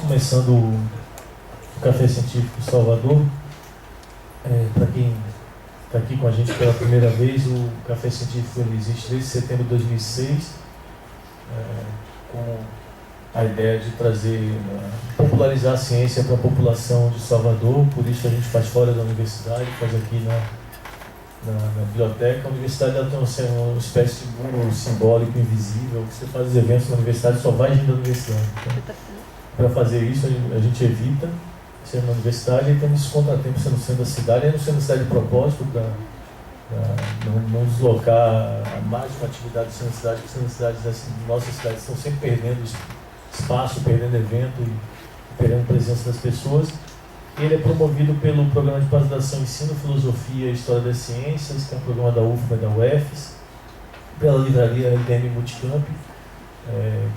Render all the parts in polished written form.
Começando o Café Científico Salvador, para quem está aqui com a gente pela primeira vez, o Café Científico ele existe desde setembro de 2006, com a ideia de trazer, popularizar a ciência para a população de Salvador. Por isso a gente faz fora da universidade, faz aqui na biblioteca. A universidade ela tem uma espécie de muro simbólico invisível, que você faz os eventos na universidade só vai gente da universidade. Então, para fazer isso a gente evita ser na universidade e temos contratempos no centro da cidade, e no centro da cidade de propósito, para não deslocar mais uma atividade do centro da cidade, porque as cidades das nossas cidades estão sempre perdendo espaço, perdendo evento e perdendo presença das pessoas. Ele é promovido pelo Programa de Pós-Graduação em Ensino, Filosofia e História das Ciências, que é um programa da UFBA e da UFES, pela livraria IDM Multicamp,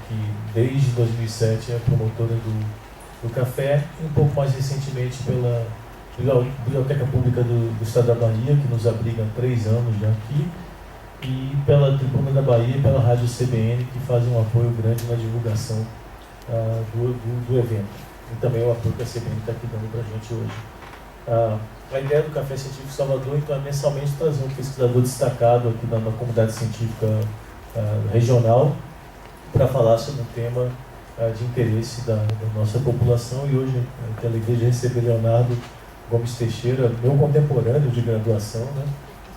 que desde 2007 é promotora do café, e um pouco mais recentemente pela Biblioteca Pública do Estado da Bahia, que nos abriga há 3 anos já aqui, e pela Tribuna da Bahia e pela Rádio CBN, que fazem um apoio grande na divulgação do evento. E também o apoio que a CBN está aqui dando para a gente hoje. A ideia do Café Científico Salvador, então, é mensalmente trazer um pesquisador destacado aqui na comunidade científica regional para falar sobre um tema de interesse da nossa população. E hoje eu tenho a alegria de receber Leonardo Gomes Teixeira, meu contemporâneo de graduação, né?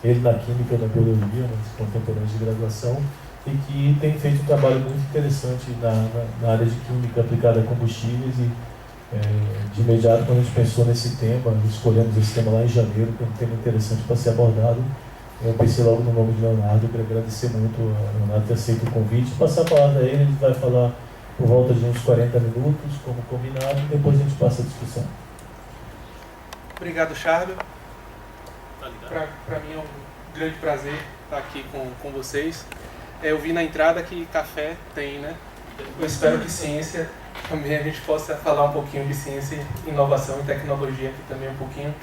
Ele na Química e na Biologia, mas contemporâneos de graduação, e que tem feito um trabalho muito interessante na área de Química aplicada a combustíveis. E de imediato, quando a gente pensou nesse tema, escolhemos esse tema lá em janeiro, que é um tema interessante para ser abordado, eu pensei logo no nome de Leonardo. Eu quero agradecer muito a Leonardo ter aceito o convite, passar a palavra a ele vai falar por volta de uns 40 minutos, como combinado, e depois a gente passa a discussão. Obrigado, Charbel. Para mim é um grande prazer estar aqui com vocês. Eu vi na entrada que café tem, né? Eu espero que ciência também a gente possa falar um pouquinho de ciência, inovação e tecnologia aqui também um pouquinho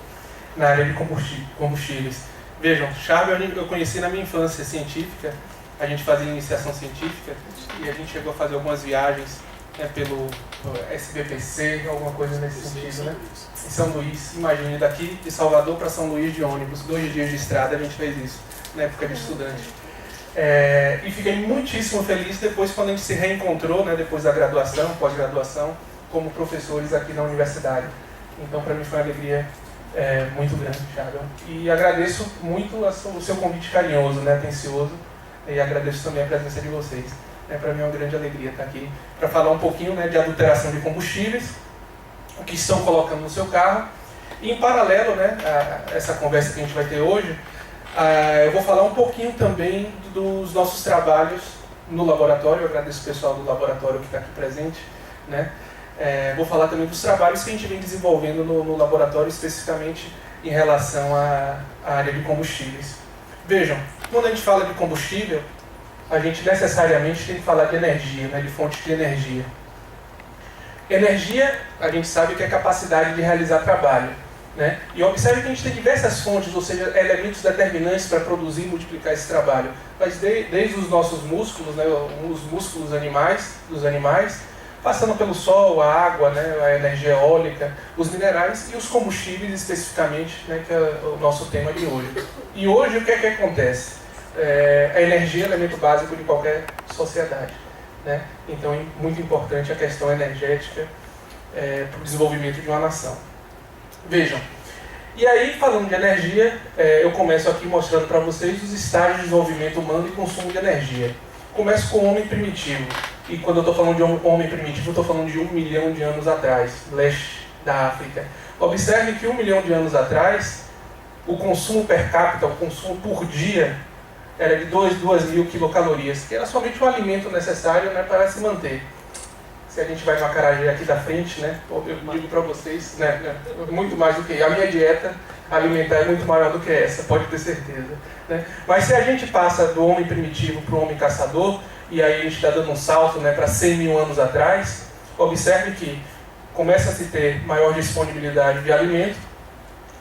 na área de combustíveis. Vejam, Charbel eu conheci na minha infância científica, a gente fazia iniciação científica e a gente chegou a fazer algumas viagens, né, pelo SBPC, alguma coisa nesse sentido, né? Em São Luís, imagine, daqui de Salvador para São Luís de ônibus, 2 dias de estrada a gente fez isso, na época de estudante. E fiquei muitíssimo feliz depois quando a gente se reencontrou, né, depois da graduação, pós-graduação, como professores aqui na universidade. Então, para mim foi uma alegria muito grande, Charbel. E agradeço muito o seu convite carinhoso, né, atencioso, e agradeço também a presença de vocês. Para mim é uma grande alegria estar aqui para falar um pouquinho, né, de adulteração de combustíveis, o que estão colocando no seu carro. E em paralelo, né, a essa conversa que a gente vai ter hoje, eu vou falar um pouquinho também dos nossos trabalhos no laboratório. Eu agradeço o pessoal do laboratório que está aqui presente, né? Vou falar também dos trabalhos que a gente vem desenvolvendo no laboratório, especificamente em relação à área de combustíveis. Vejam, quando a gente fala de combustível, a gente necessariamente tem que falar de energia, né, de fonte de energia. Energia, a gente sabe que é capacidade de realizar trabalho, né? E observe que a gente tem diversas fontes, ou seja, elementos determinantes para produzir e multiplicar esse trabalho. Mas desde os nossos músculos, né, os músculos dos animais, passando pelo sol, a água, né, a energia eólica, os minerais e os combustíveis especificamente, né, que é o nosso tema de hoje. E hoje o que é que acontece? A energia é elemento básico de qualquer sociedade, né? Então é muito importante a questão energética para o desenvolvimento de uma nação. Vejam, e aí falando de energia, eu começo aqui mostrando para vocês os estágios de desenvolvimento humano e consumo de energia. Começo com o homem primitivo, e quando eu estou falando de homem primitivo, eu estou falando de 1 milhão de anos atrás, leste da África. Observe que 1 milhão de anos atrás, o consumo per capita, o consumo por dia, era de 2.000 quilocalorias, que era somente o alimento necessário, né, para se manter. Se a gente vai no acarajé aqui da frente, né, eu digo para vocês, né, muito mais do que a minha dieta alimentar é muito maior do que essa, pode ter certeza, né? Mas se a gente passa do homem primitivo para o homem caçador, e aí a gente está dando um salto, né, para 100 mil anos atrás, observe que começa a se ter maior disponibilidade de alimento,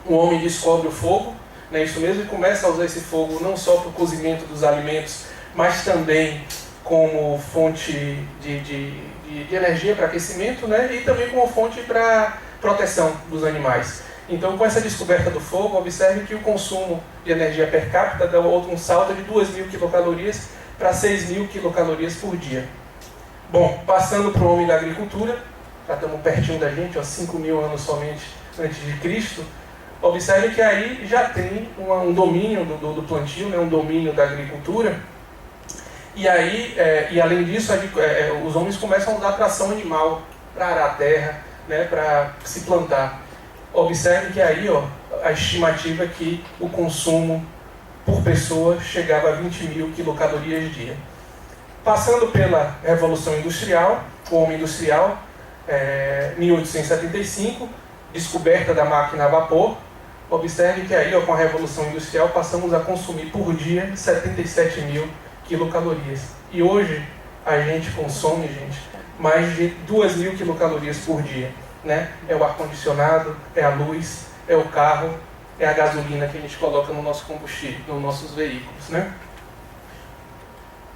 o homem descobre o fogo, né, isso mesmo, e começa a usar esse fogo não só para o cozimento dos alimentos, mas também como fonte de de energia para aquecimento, né? E também como fonte para proteção dos animais. Então, com essa descoberta do fogo, observe que o consumo de energia per capita dá um salto de 2.000 quilocalorias para 6.000 quilocalorias por dia. Bom, passando para o homem da agricultura, já estamos pertinho da gente, 5.000 anos somente antes de Cristo, observe que aí já tem um domínio do plantio, né, um domínio da agricultura, e aí, e além disso, os homens começam a usar tração animal para arar a terra, né, para se plantar. Observe que aí a estimativa é que o consumo por pessoa chegava a 20.000 quilocalorias dia. Passando pela Revolução Industrial, o homem industrial, 1875, descoberta da máquina a vapor. Observe que aí, com a Revolução Industrial, passamos a consumir por dia 77.000 quilocalorias. E hoje a gente consome, mais de 2.000 quilocalorias por dia. Né? É o ar-condicionado, é a luz, é o carro, é a gasolina que a gente coloca no nosso combustível, nos nossos veículos. Né?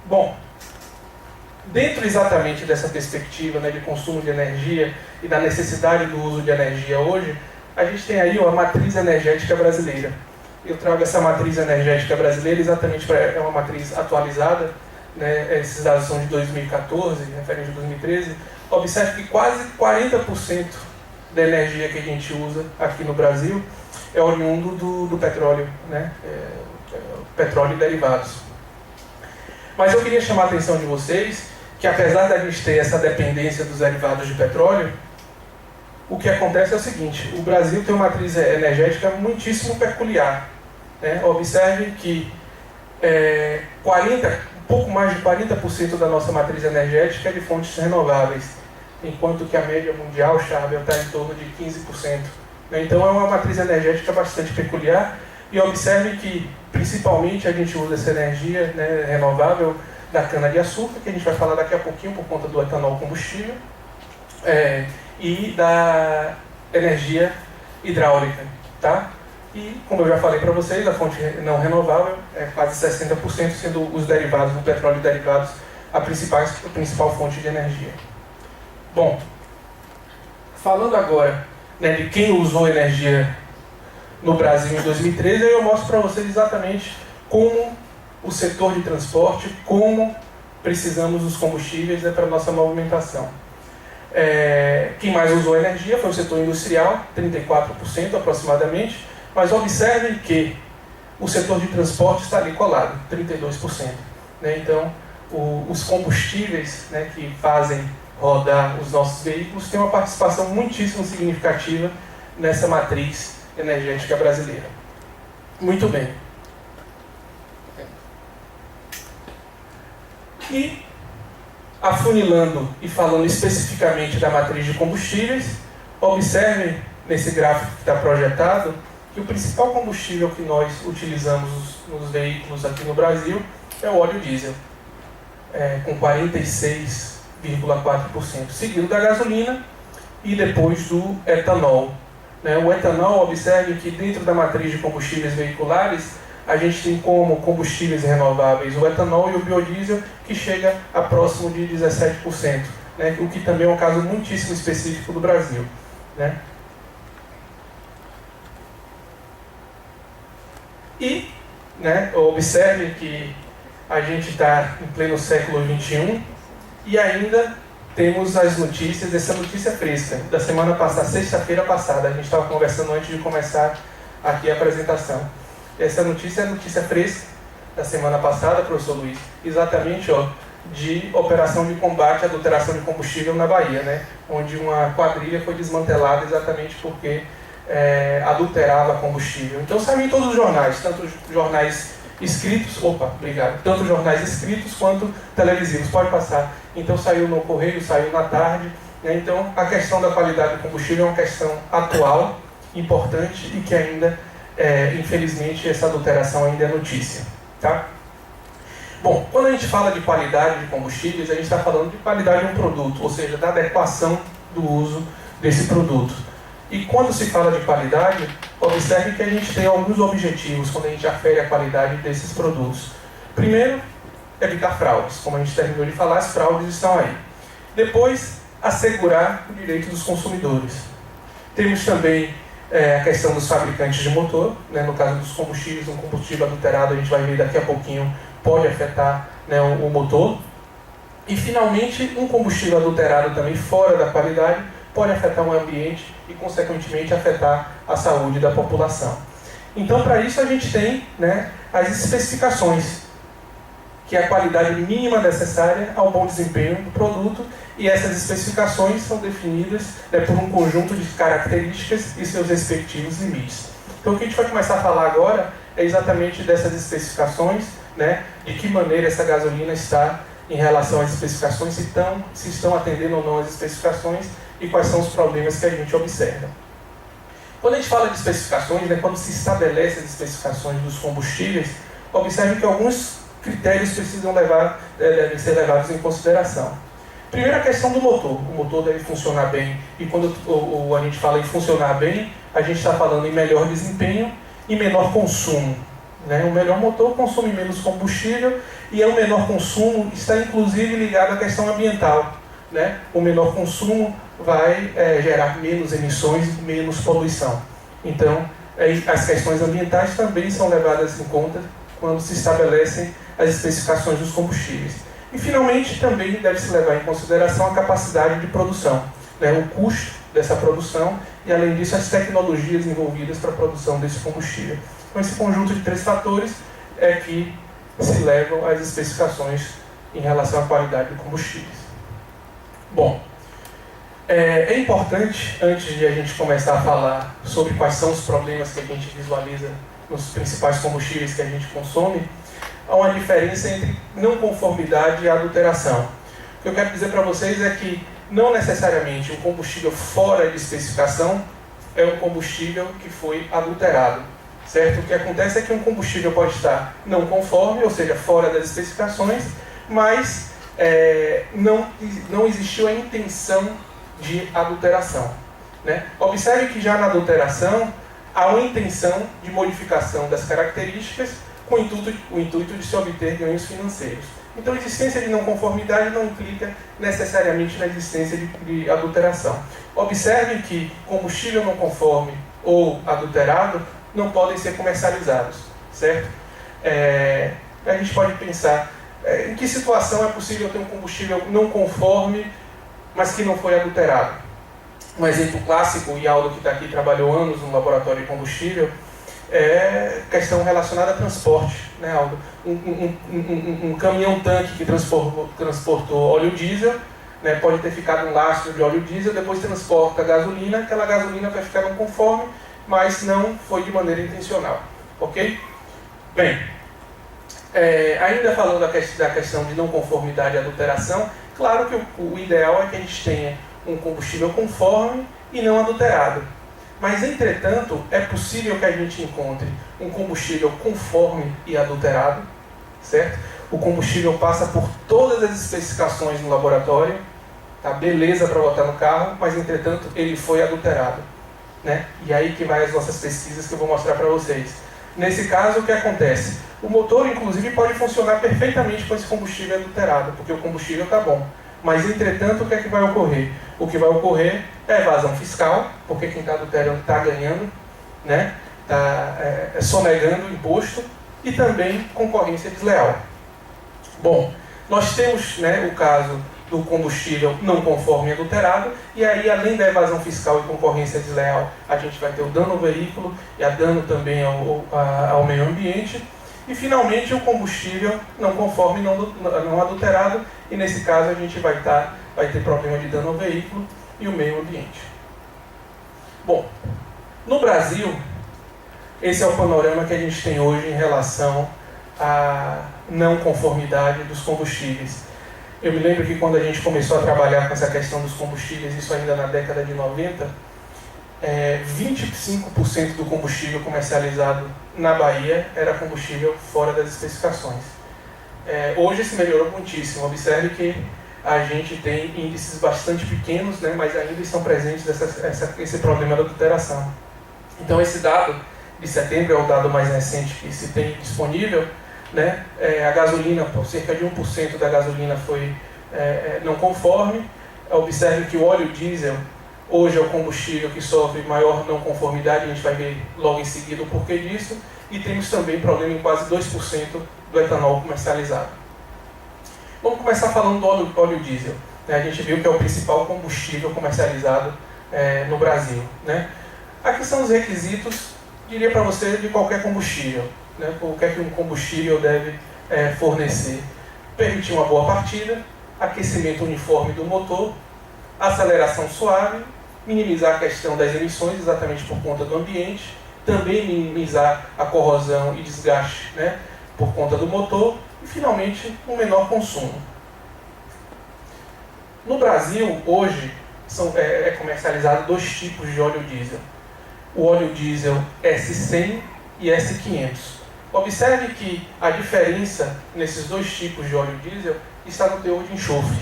Bom, dentro exatamente dessa perspectiva, né, de consumo de energia e da necessidade do uso de energia hoje, a gente tem aí a matriz energética brasileira. Eu trago essa matriz energética brasileira exatamente é uma matriz atualizada, né, esses dados são de 2014, referente a 2013. Observe que quase 40% da energia que a gente usa aqui no Brasil é oriundo do petróleo, né, petróleo e derivados. Mas eu queria chamar a atenção de vocês que, apesar da gente ter essa dependência dos derivados de petróleo, o que acontece é o seguinte: o Brasil tem uma matriz energética muitíssimo peculiar. Né? Observe que um pouco mais de 40% da nossa matriz energética é de fontes renováveis, enquanto que a média mundial, Charbel, está em torno de 15%. Né? Então é uma matriz energética bastante peculiar, e observe que principalmente a gente usa essa energia, né, renovável da cana-de-açúcar, que a gente vai falar daqui a pouquinho por conta do etanol combustível, e da energia hidráulica. Tá? E, como eu já falei para vocês, a fonte não renovável é quase 60%, sendo os derivados do petróleo e derivados a principal fonte de energia. Bom, falando agora, né, de quem usou energia no Brasil em 2013, eu mostro para vocês exatamente como o setor de transporte, como precisamos dos combustíveis, né, para a nossa movimentação. Quem mais usou energia foi o setor industrial, 34% aproximadamente, mas observem que o setor de transporte está ali colado, 32%. Né? Então, os combustíveis, né, que fazem rodar os nossos veículos têm uma participação muitíssimo significativa nessa matriz energética brasileira. Muito bem. E, afunilando e falando especificamente da matriz de combustíveis, observem nesse gráfico que está projetado que o principal combustível que nós utilizamos nos veículos aqui no Brasil é o óleo diesel, com 46,4%, seguido da gasolina e depois do etanol. O etanol, observe que dentro da matriz de combustíveis veiculares, a gente tem como combustíveis renováveis o etanol e o biodiesel, que chega a próximo de 17%, né? O que também é um caso muitíssimo específico do Brasil. Né? E, né, observe que a gente está em pleno século XXI e ainda temos as notícias, essa notícia fresca, da semana passada, sexta-feira passada, a gente estava conversando antes de começar aqui a apresentação. Essa notícia é a notícia fresca da semana passada, professor Luiz, exatamente de operação de combate à adulteração de combustível na Bahia, né? Onde uma quadrilha foi desmantelada exatamente porque adulterava combustível. Então saiu em todos os jornais, tanto jornais escritos, tanto jornais escritos quanto televisivos, pode passar. Então saiu no Correio, saiu na tarde, né? Então a questão da qualidade do combustível é uma questão atual, importante e que ainda, infelizmente, essa adulteração ainda é notícia. Tá? Bom, quando a gente fala de qualidade de combustíveis, a gente está falando de qualidade de um produto, ou seja, da adequação do uso desse produto. E quando se fala de qualidade, observe que a gente tem alguns objetivos quando a gente afere a qualidade desses produtos. Primeiro, evitar fraudes. Como a gente terminou de falar, as fraudes estão aí. Depois, assegurar o direito dos consumidores. Temos também a questão dos fabricantes de motor, né? No caso dos combustíveis, um combustível adulterado, a gente vai ver daqui a pouquinho, pode afetar, né, o motor. E finalmente, um combustível adulterado também fora da qualidade pode afetar o ambiente e, consequentemente, afetar a saúde da população. Então, para isso, a gente tem, né, as especificações, que é a qualidade mínima necessária ao bom desempenho do produto, e essas especificações são definidas, né, por um conjunto de características e seus respectivos limites. Então, o que a gente vai começar a falar agora é exatamente dessas especificações, né, de que maneira essa gasolina está em relação às especificações, se estão atendendo ou não às especificações e quais são os problemas que a gente observa. Quando a gente fala de especificações, né, quando se estabelece as especificações dos combustíveis, observe que alguns critérios devem ser levados em consideração. Primeiro, a questão do motor. O motor deve funcionar bem, e quando a gente fala em funcionar bem, a gente está falando em melhor desempenho e menor consumo. Né? O melhor motor consome menos combustível, e o menor consumo está inclusive ligado à questão ambiental. Né? O menor consumo vai gerar menos emissões, menos poluição. Então, as questões ambientais também são levadas em conta quando se estabelecem as especificações dos combustíveis. E, finalmente, também deve-se levar em consideração a capacidade de produção, né? O custo dessa produção e, além disso, as tecnologias envolvidas para a produção desse combustível. Então, esse conjunto de 3 fatores é que se levam às especificações em relação à qualidade de combustíveis. Bom, é importante, antes de a gente começar a falar sobre quais são os problemas que a gente visualiza nos principais combustíveis que a gente consome, há uma diferença entre não conformidade e adulteração. O que eu quero dizer para vocês é que não necessariamente um combustível fora de especificação é um combustível que foi adulterado. Certo? O que acontece é que um combustível pode estar não conforme, ou seja, fora das especificações, mas não existiu a intenção de adulteração. Né? Observe que já na adulteração há uma intenção de modificação das características com o intuito de se obter ganhos financeiros. Então, a existência de não conformidade não implica necessariamente na existência de adulteração. Observe que combustível não conforme ou adulterado não podem ser comercializados, certo? A gente pode pensar em que situação é possível ter um combustível não conforme, mas que não foi adulterado. Um exemplo clássico, e Aldo, que está aqui, trabalhou anos no laboratório de combustível, é questão relacionada a transporte, né, Aldo? Um caminhão-tanque que transportou óleo diesel, né, pode ter ficado um lastro de óleo diesel, depois transporta gasolina, aquela gasolina vai ficar não conforme, mas não foi de maneira intencional, ok? Bem, ainda falando da questão de não conformidade e adulteração, claro que o ideal é que a gente tenha um combustível conforme e não adulterado. Mas, entretanto, é possível que a gente encontre um combustível conforme e adulterado, certo? O combustível passa por todas as especificações no laboratório, tá? Beleza para botar no carro, mas, entretanto, ele foi adulterado. Né? E aí que vai as nossas pesquisas que eu vou mostrar para vocês. Nesse caso, o que acontece? O motor, inclusive, pode funcionar perfeitamente com esse combustível adulterado, porque o combustível está bom. Mas, entretanto, o que é que vai ocorrer? O que vai ocorrer é evasão fiscal, porque quem está adulterando está ganhando, né? Está sonegando o imposto, e também concorrência desleal. Bom, nós temos, né, o caso do combustível não conforme e adulterado, e aí, além da evasão fiscal e concorrência desleal, a gente vai ter o dano ao veículo e a dano também ao meio ambiente, e finalmente o combustível não conforme e não adulterado, e nesse caso a gente vai ter problema de dano ao veículo e o meio ambiente. Bom, no Brasil, esse é o panorama que a gente tem hoje em relação à não conformidade dos combustíveis. Eu me lembro que quando a gente começou a trabalhar com essa questão dos combustíveis, isso ainda na década de 90, 25% do combustível comercializado na Bahia era combustível fora das especificações. Hoje se melhorou muitíssimo. Observe que a gente tem índices bastante pequenos, né, mas ainda estão presentes esse problema da adulteração. Então, esse dado de setembro é o dado mais recente que se tem disponível, né? A gasolina, por cerca de 1% da gasolina foi não conforme, Observe que o óleo diesel hoje é o combustível que sofre maior não conformidade, a gente vai ver logo em seguida o porquê disso, e temos também problema em quase 2% do etanol comercializado. Vamos começar falando do óleo diesel. A gente viu que é o principal combustível comercializado no Brasil. Aqui são os requisitos, diria para você, de qualquer combustível. O que é que um combustível deve fornecer? Permitir uma boa partida, aquecimento uniforme do motor, aceleração suave, minimizar a questão das emissões, exatamente por conta do ambiente, também minimizar a corrosão e desgaste por conta do motor, e finalmente um menor consumo. No Brasil, hoje, é comercializado 2 tipos de óleo diesel. O óleo diesel S100 e S500. Observe que a diferença nesses 2 tipos de óleo diesel está no teor de enxofre.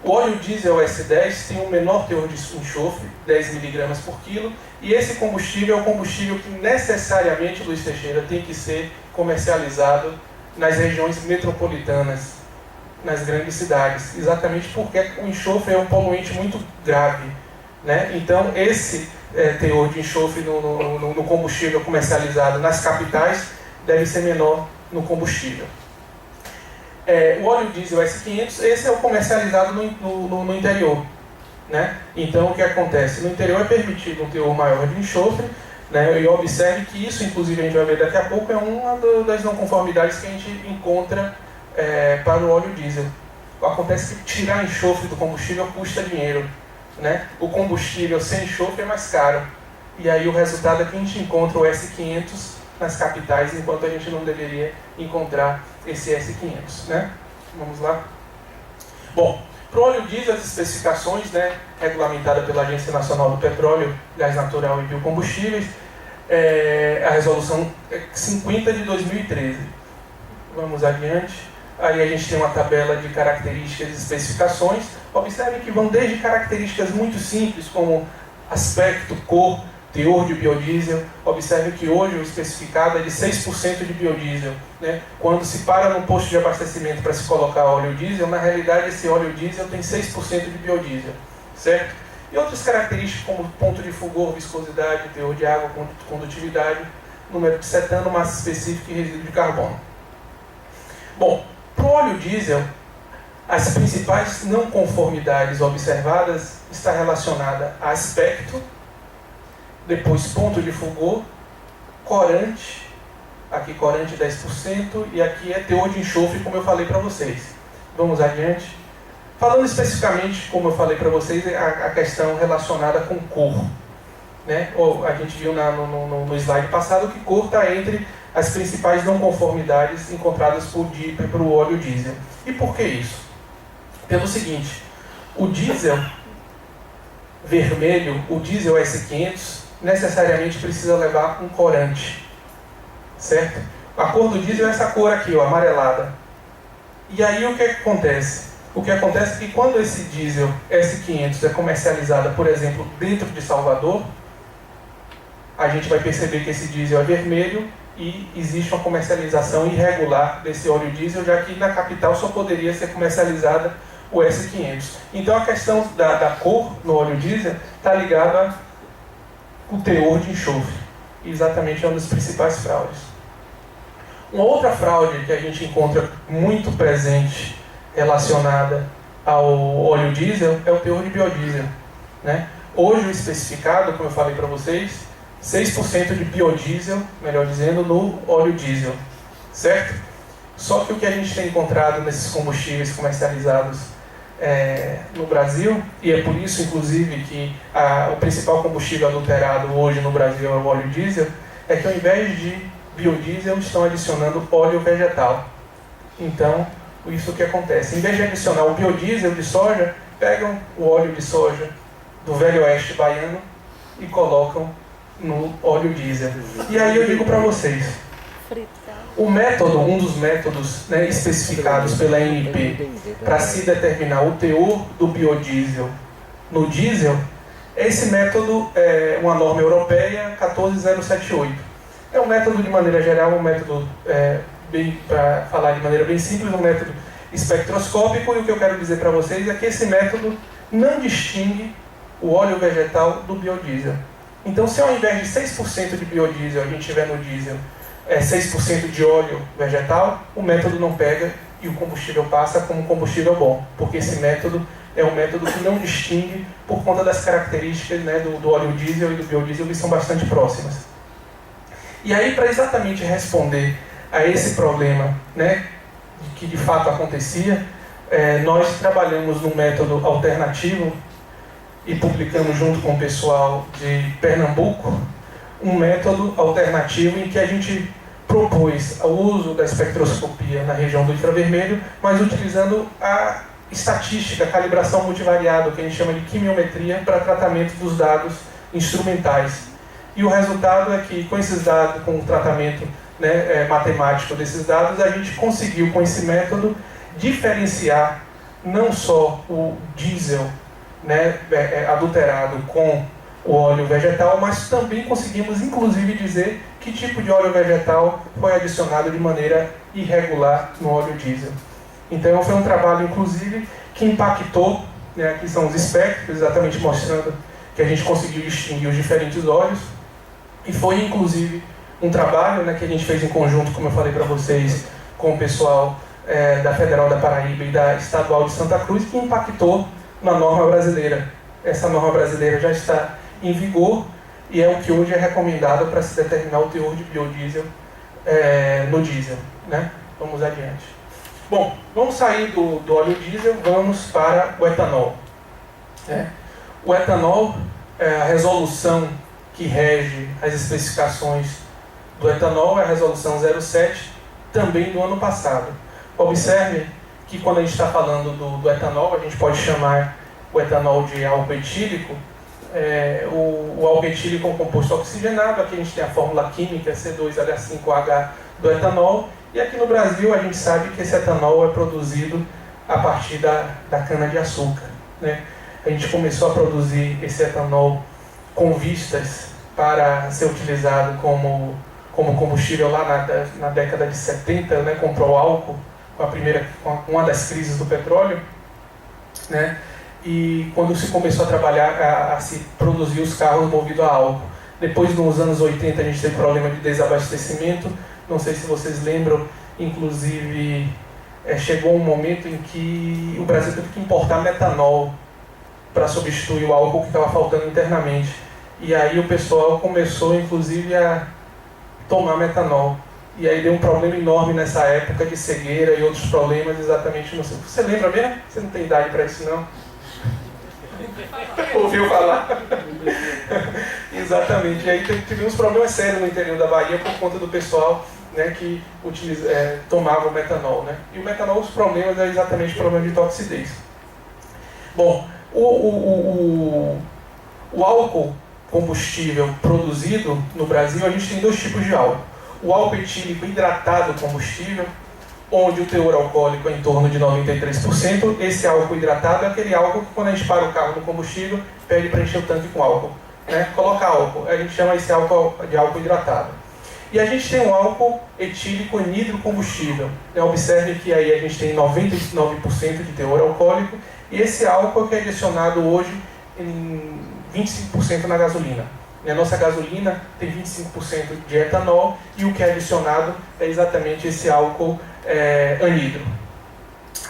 O óleo diesel S10 tem um menor teor de enxofre, 10 mg por quilo, e esse combustível é o combustível que necessariamente, Luiz Teixeira, tem que ser comercializado nas regiões metropolitanas, nas grandes cidades, exatamente porque o enxofre é um poluente muito grave. Então, esse teor de enxofre no combustível comercializado nas capitais deve ser menor no combustível. O óleo diesel S500, esse é o comercializado no interior. Então, o que acontece? No interior é permitido um teor maior de enxofre, e observe que isso, inclusive, a gente vai ver daqui a pouco, é uma das não conformidades que a gente encontra para o óleo diesel. Acontece que tirar enxofre do combustível custa dinheiro. O combustível sem enxofre é mais caro. E aí o resultado é que a gente encontra o S500 nas capitais, enquanto a gente não deveria encontrar esse S500. Vamos lá. Bom, para o óleo diesel, as especificações, regulamentada pela Agência Nacional do Petróleo, Gás Natural e Biocombustíveis, a resolução 50 de 2013. Vamos adiante. Aí a gente tem uma tabela de características e especificações. Observe que vão desde características muito simples, como aspecto, cor, teor de biodiesel. Observe que hoje o especificado é de 6% de biodiesel. Quando se para no posto de abastecimento para se colocar óleo diesel, na realidade esse óleo diesel tem 6% de biodiesel, certo? E outras características como ponto de fulgor, viscosidade, teor de água, condutividade, número de cetano, massa específica e resíduo de carbono. Bom, para o óleo diesel, as principais não conformidades observadas está relacionada a aspecto, depois ponto de fulgor, corante, aqui corante 10%, e aqui é teor de enxofre, como eu falei para vocês. Vamos adiante. Falando especificamente, como eu falei para vocês, a questão relacionada com cor. A gente viu no slide passado que cor está entre as principais não conformidades encontradas para o óleo diesel. E por que isso? Pelo seguinte, o diesel vermelho, o diesel S500, necessariamente precisa levar um corante, certo? A cor do diesel é essa cor aqui, amarelada. E aí o que acontece? O que acontece é que quando esse diesel S500 é comercializado, por exemplo, dentro de Salvador, a gente vai perceber que esse diesel é vermelho e existe uma comercialização irregular desse óleo diesel, já que na capital só poderia ser comercializada o S500. Então a questão da cor no óleo diesel está ligada ao teor de enxofre. E exatamente é uma das principais fraudes. Uma outra fraude que a gente encontra muito presente relacionada ao óleo diesel é o teor de biodiesel. Hoje o especificado, como eu falei para vocês, 6% de biodiesel, melhor dizendo, no óleo diesel, certo? Só que o que a gente tem encontrado nesses combustíveis comercializados no Brasil, e é por isso, inclusive, que o principal combustível adulterado hoje no Brasil é o óleo diesel, é que ao invés de biodiesel, estão adicionando óleo vegetal. Então, isso que acontece. Em vez de adicionar o biodiesel de soja, pegam o óleo de soja do Velho Oeste baiano e colocam no óleo diesel. E aí eu digo para vocês, o método, um dos métodos especificados pela ANP para se determinar o teor do biodiesel no diesel, esse método é uma norma europeia 14078. É um método, de maneira geral, um método, para falar de maneira bem simples, um método espectroscópico, e o que eu quero dizer para vocês é que esse método não distingue o óleo vegetal do biodiesel. Então, se ao invés de 6% de biodiesel a gente tiver no diesel 6% de óleo vegetal, o método não pega e o combustível passa como combustível bom, porque esse método é um método que não distingue por conta das características, né, do óleo diesel e do biodiesel, que são bastante próximas. E aí, para exatamente responder a esse problema, né, que de fato acontecia, nós trabalhamos num método alternativo e publicamos junto com o pessoal de Pernambuco um método alternativo em que a gente propôs o uso da espectroscopia na região do infravermelho, mas utilizando a estatística, a calibração multivariada, que a gente chama de quimiometria, para tratamento dos dados instrumentais. E o resultado é que, com esses dados, com o tratamento, né, matemático desses dados, a gente conseguiu, com esse método, diferenciar não só o diesel, né, adulterado com o óleo vegetal, mas também conseguimos, inclusive, dizer que tipo de óleo vegetal foi adicionado de maneira irregular no óleo diesel. Então, foi um trabalho, inclusive, que impactou, né, aqui são os espectros, exatamente mostrando que a gente conseguiu distinguir os diferentes óleos, e foi, inclusive, um trabalho, né, que a gente fez em conjunto, como eu falei para vocês, com o pessoal da Federal da Paraíba e da Estadual de Santa Cruz, que impactou na norma brasileira. Essa norma brasileira já está em vigor e é o que hoje é recomendado para se determinar o teor de biodiesel no diesel, né? Vamos adiante. Bom, vamos sair do óleo diesel, vamos para o etanol. O etanol, a resolução que rege as especificações do etanol é a resolução 07, também do ano passado. Observe que quando a gente está falando do etanol, a gente pode chamar o etanol de álcool etílico. O álcool etílico é um composto oxigenado, aqui a gente tem a fórmula química C2H5OH do etanol, e aqui no Brasil a gente sabe que esse etanol é produzido a partir da cana-de-açúcar, né? A gente começou a produzir esse etanol com vistas para ser utilizado como combustível lá na década de 70, né, com o pró-álcool, com uma das crises do petróleo, né? E quando se começou a trabalhar, a se produzir os carros movidos a álcool. Depois, nos anos 80, a gente teve problema de desabastecimento. Não sei se vocês lembram, inclusive, chegou um momento em que o Brasil teve que importar metanol para substituir o álcool que estava faltando internamente. E aí o pessoal começou, inclusive, a tomar metanol. E aí deu um problema enorme nessa época de cegueira e outros problemas, exatamente. Não sei. Você lembra mesmo? Você não tem idade para isso, não? Ouviu falar? Exatamente. E aí tivemos problemas sérios no interior da Bahia por conta do pessoal, né, que tomava o metanol, né? E o metanol, os problemas é exatamente o problema de toxidez. Bom, o álcool combustível produzido no Brasil, a gente tem dois tipos de álcool. O álcool etílico hidratado combustível, onde o teor alcoólico é em torno de 93%. Esse álcool hidratado é aquele álcool que, quando a gente para o carro no combustível, pede para encher o tanque com álcool, né? Coloca álcool, a gente chama esse álcool de álcool hidratado. E a gente tem um álcool etílico anidro combustível. Observe que aí a gente tem 99% de teor alcoólico, e esse álcool é que é adicionado hoje em 25% na gasolina. A nossa gasolina tem 25% de etanol, e o que é adicionado é exatamente esse álcool anidro.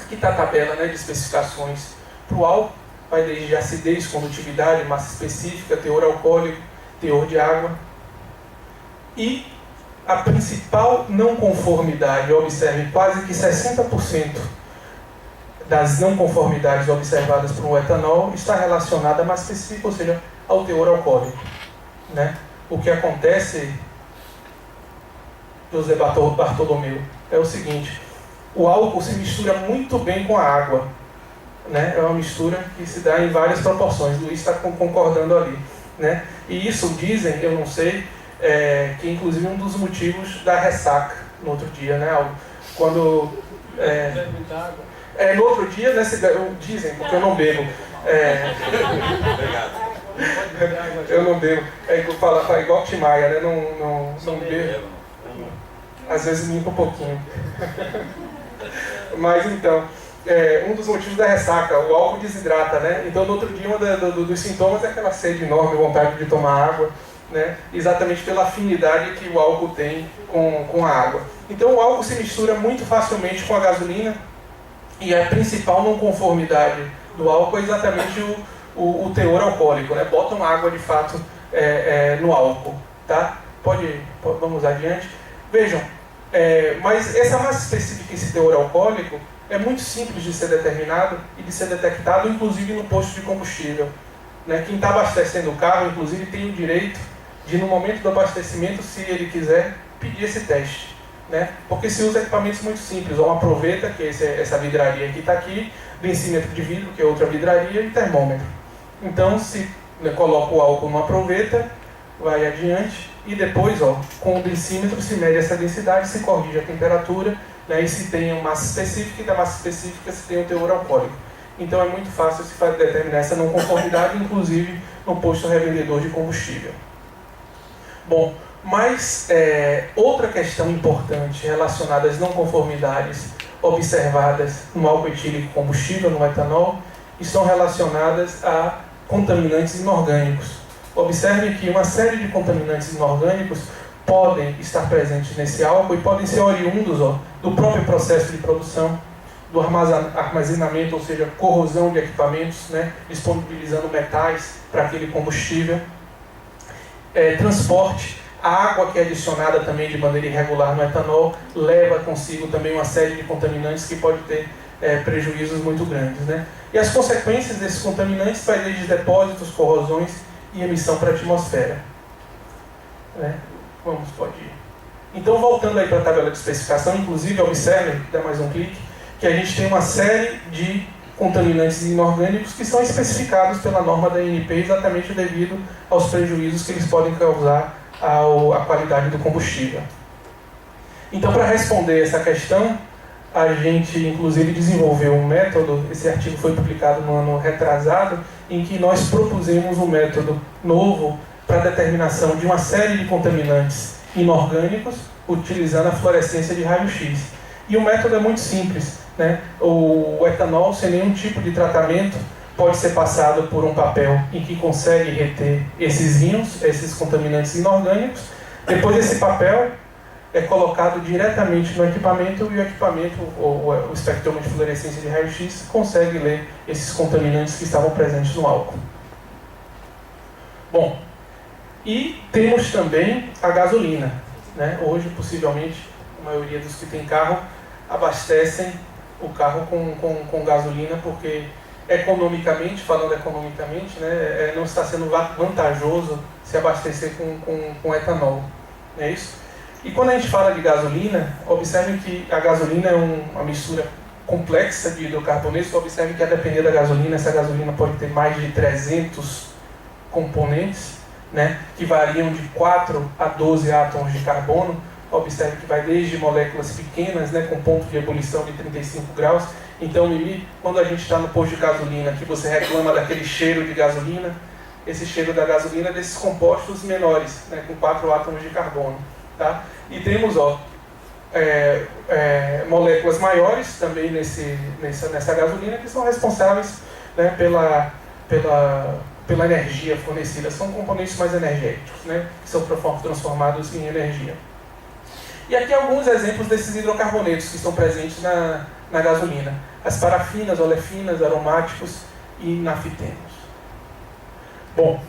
Aqui está a tabela, né, de especificações para o álcool. Vai desde acidez, condutividade, massa específica, teor alcoólico, teor de água. E a principal não conformidade, observe, quase que 60% das não conformidades observadas por um etanol está relacionada a massa específica, ou seja, ao teor alcoólico, né? O que acontece, José Bartolomeu, é o seguinte: o álcool se mistura muito bem com a água, né? É uma mistura que se dá em várias proporções. Luiz está concordando ali, né? E isso dizem, eu não sei, que inclusive um dos motivos da ressaca no outro dia, né? Quando no outro dia, né, dizem, porque eu não bebo. Eu não bebo. Fala igual o Tim Maia, né? Não bebo. Às vezes limpa um pouquinho. Mas então, um dos motivos da ressaca, o álcool desidrata, né? Então, no outro dia, um dos sintomas é aquela sede enorme, vontade de tomar água, né? Exatamente pela afinidade que o álcool tem com a água. Então, o álcool se mistura muito facilmente com a gasolina, e a principal não conformidade do álcool é exatamente o teor alcoólico, né? Botam água, de fato, no álcool, tá? Vamos adiante. Vejam, mas essa massa específica, esse teor alcoólico, é muito simples de ser determinado e de ser detectado, inclusive no posto de combustível, né? Quem está abastecendo o carro, inclusive, tem o direito de, no momento do abastecimento, se ele quiser, pedir esse teste, né? Porque se usa equipamentos muito simples, uma proveta, que é essa vidraria que está aqui, densímetro de vidro, que é outra vidraria, e termômetro. Então, se coloca o álcool numa proveta, vai adiante, e depois, com o densímetro, se mede essa densidade, se corrige a temperatura, né, e se tem uma massa específica, e da massa específica se tem o teor alcoólico. Então é muito fácil se determinar essa não conformidade, inclusive no posto revendedor de combustível. Bom, mas outra questão importante relacionada às não conformidades observadas no álcool etílico combustível, no etanol, estão relacionadas a contaminantes inorgânicos. Observe que uma série de contaminantes inorgânicos podem estar presentes nesse álcool e podem ser oriundos do próprio processo de produção, do armazenamento, ou seja, corrosão de equipamentos, né, disponibilizando metais para aquele combustível, transporte. A água que é adicionada também de maneira irregular no etanol leva consigo também uma série de contaminantes que pode ter prejuízos muito grandes, né? E as consequências desses contaminantes vai desde depósitos, corrosões e emissão para a atmosfera, né? Pode ir. Então, voltando aí para a tabela de especificação, inclusive, observe, dá mais um clique, que a gente tem uma série de contaminantes inorgânicos que são especificados pela norma da ANP exatamente devido aos prejuízos que eles podem causar à qualidade do combustível. Então, para responder essa questão, a gente, inclusive, desenvolveu um método, esse artigo foi publicado no ano retrasado, em que nós propusemos um método novo para a determinação de uma série de contaminantes inorgânicos, utilizando a fluorescência de raio-x. E o método é muito simples, né? O etanol, sem nenhum tipo de tratamento, pode ser passado por um papel em que consegue reter esses íons, esses contaminantes inorgânicos. Depois esse papel é colocado diretamente no equipamento e o equipamento, o espectrômetro de fluorescência de raio-x, consegue ler esses contaminantes que estavam presentes no álcool. Bom, e temos também a gasolina, né? Hoje, possivelmente, a maioria dos que tem carro abastecem o carro com gasolina, porque economicamente, falando economicamente, né, não está sendo vantajoso se abastecer com etanol. Não é isso? E quando a gente fala de gasolina, observe que a gasolina é uma mistura complexa de hidrocarbonetos. Observe que, a depender da gasolina, essa gasolina pode ter mais de 300 componentes, né, que variam de 4 a 12 átomos de carbono. Observe que vai desde moléculas pequenas, né, com ponto de ebulição de 35 graus. Então, Mimi, quando a gente está no posto de gasolina, que você reclama daquele cheiro de gasolina, esse cheiro da gasolina é desses compostos menores, né, com 4 átomos de carbono. Tá? E temos moléculas maiores também nessa gasolina, que são responsáveis, né, pela energia fornecida. São componentes mais energéticos, né, que são transformados em energia. E aqui alguns exemplos desses hidrocarbonetos que estão presentes na gasolina. As parafinas, olefinas, aromáticos e naftenos. Bom,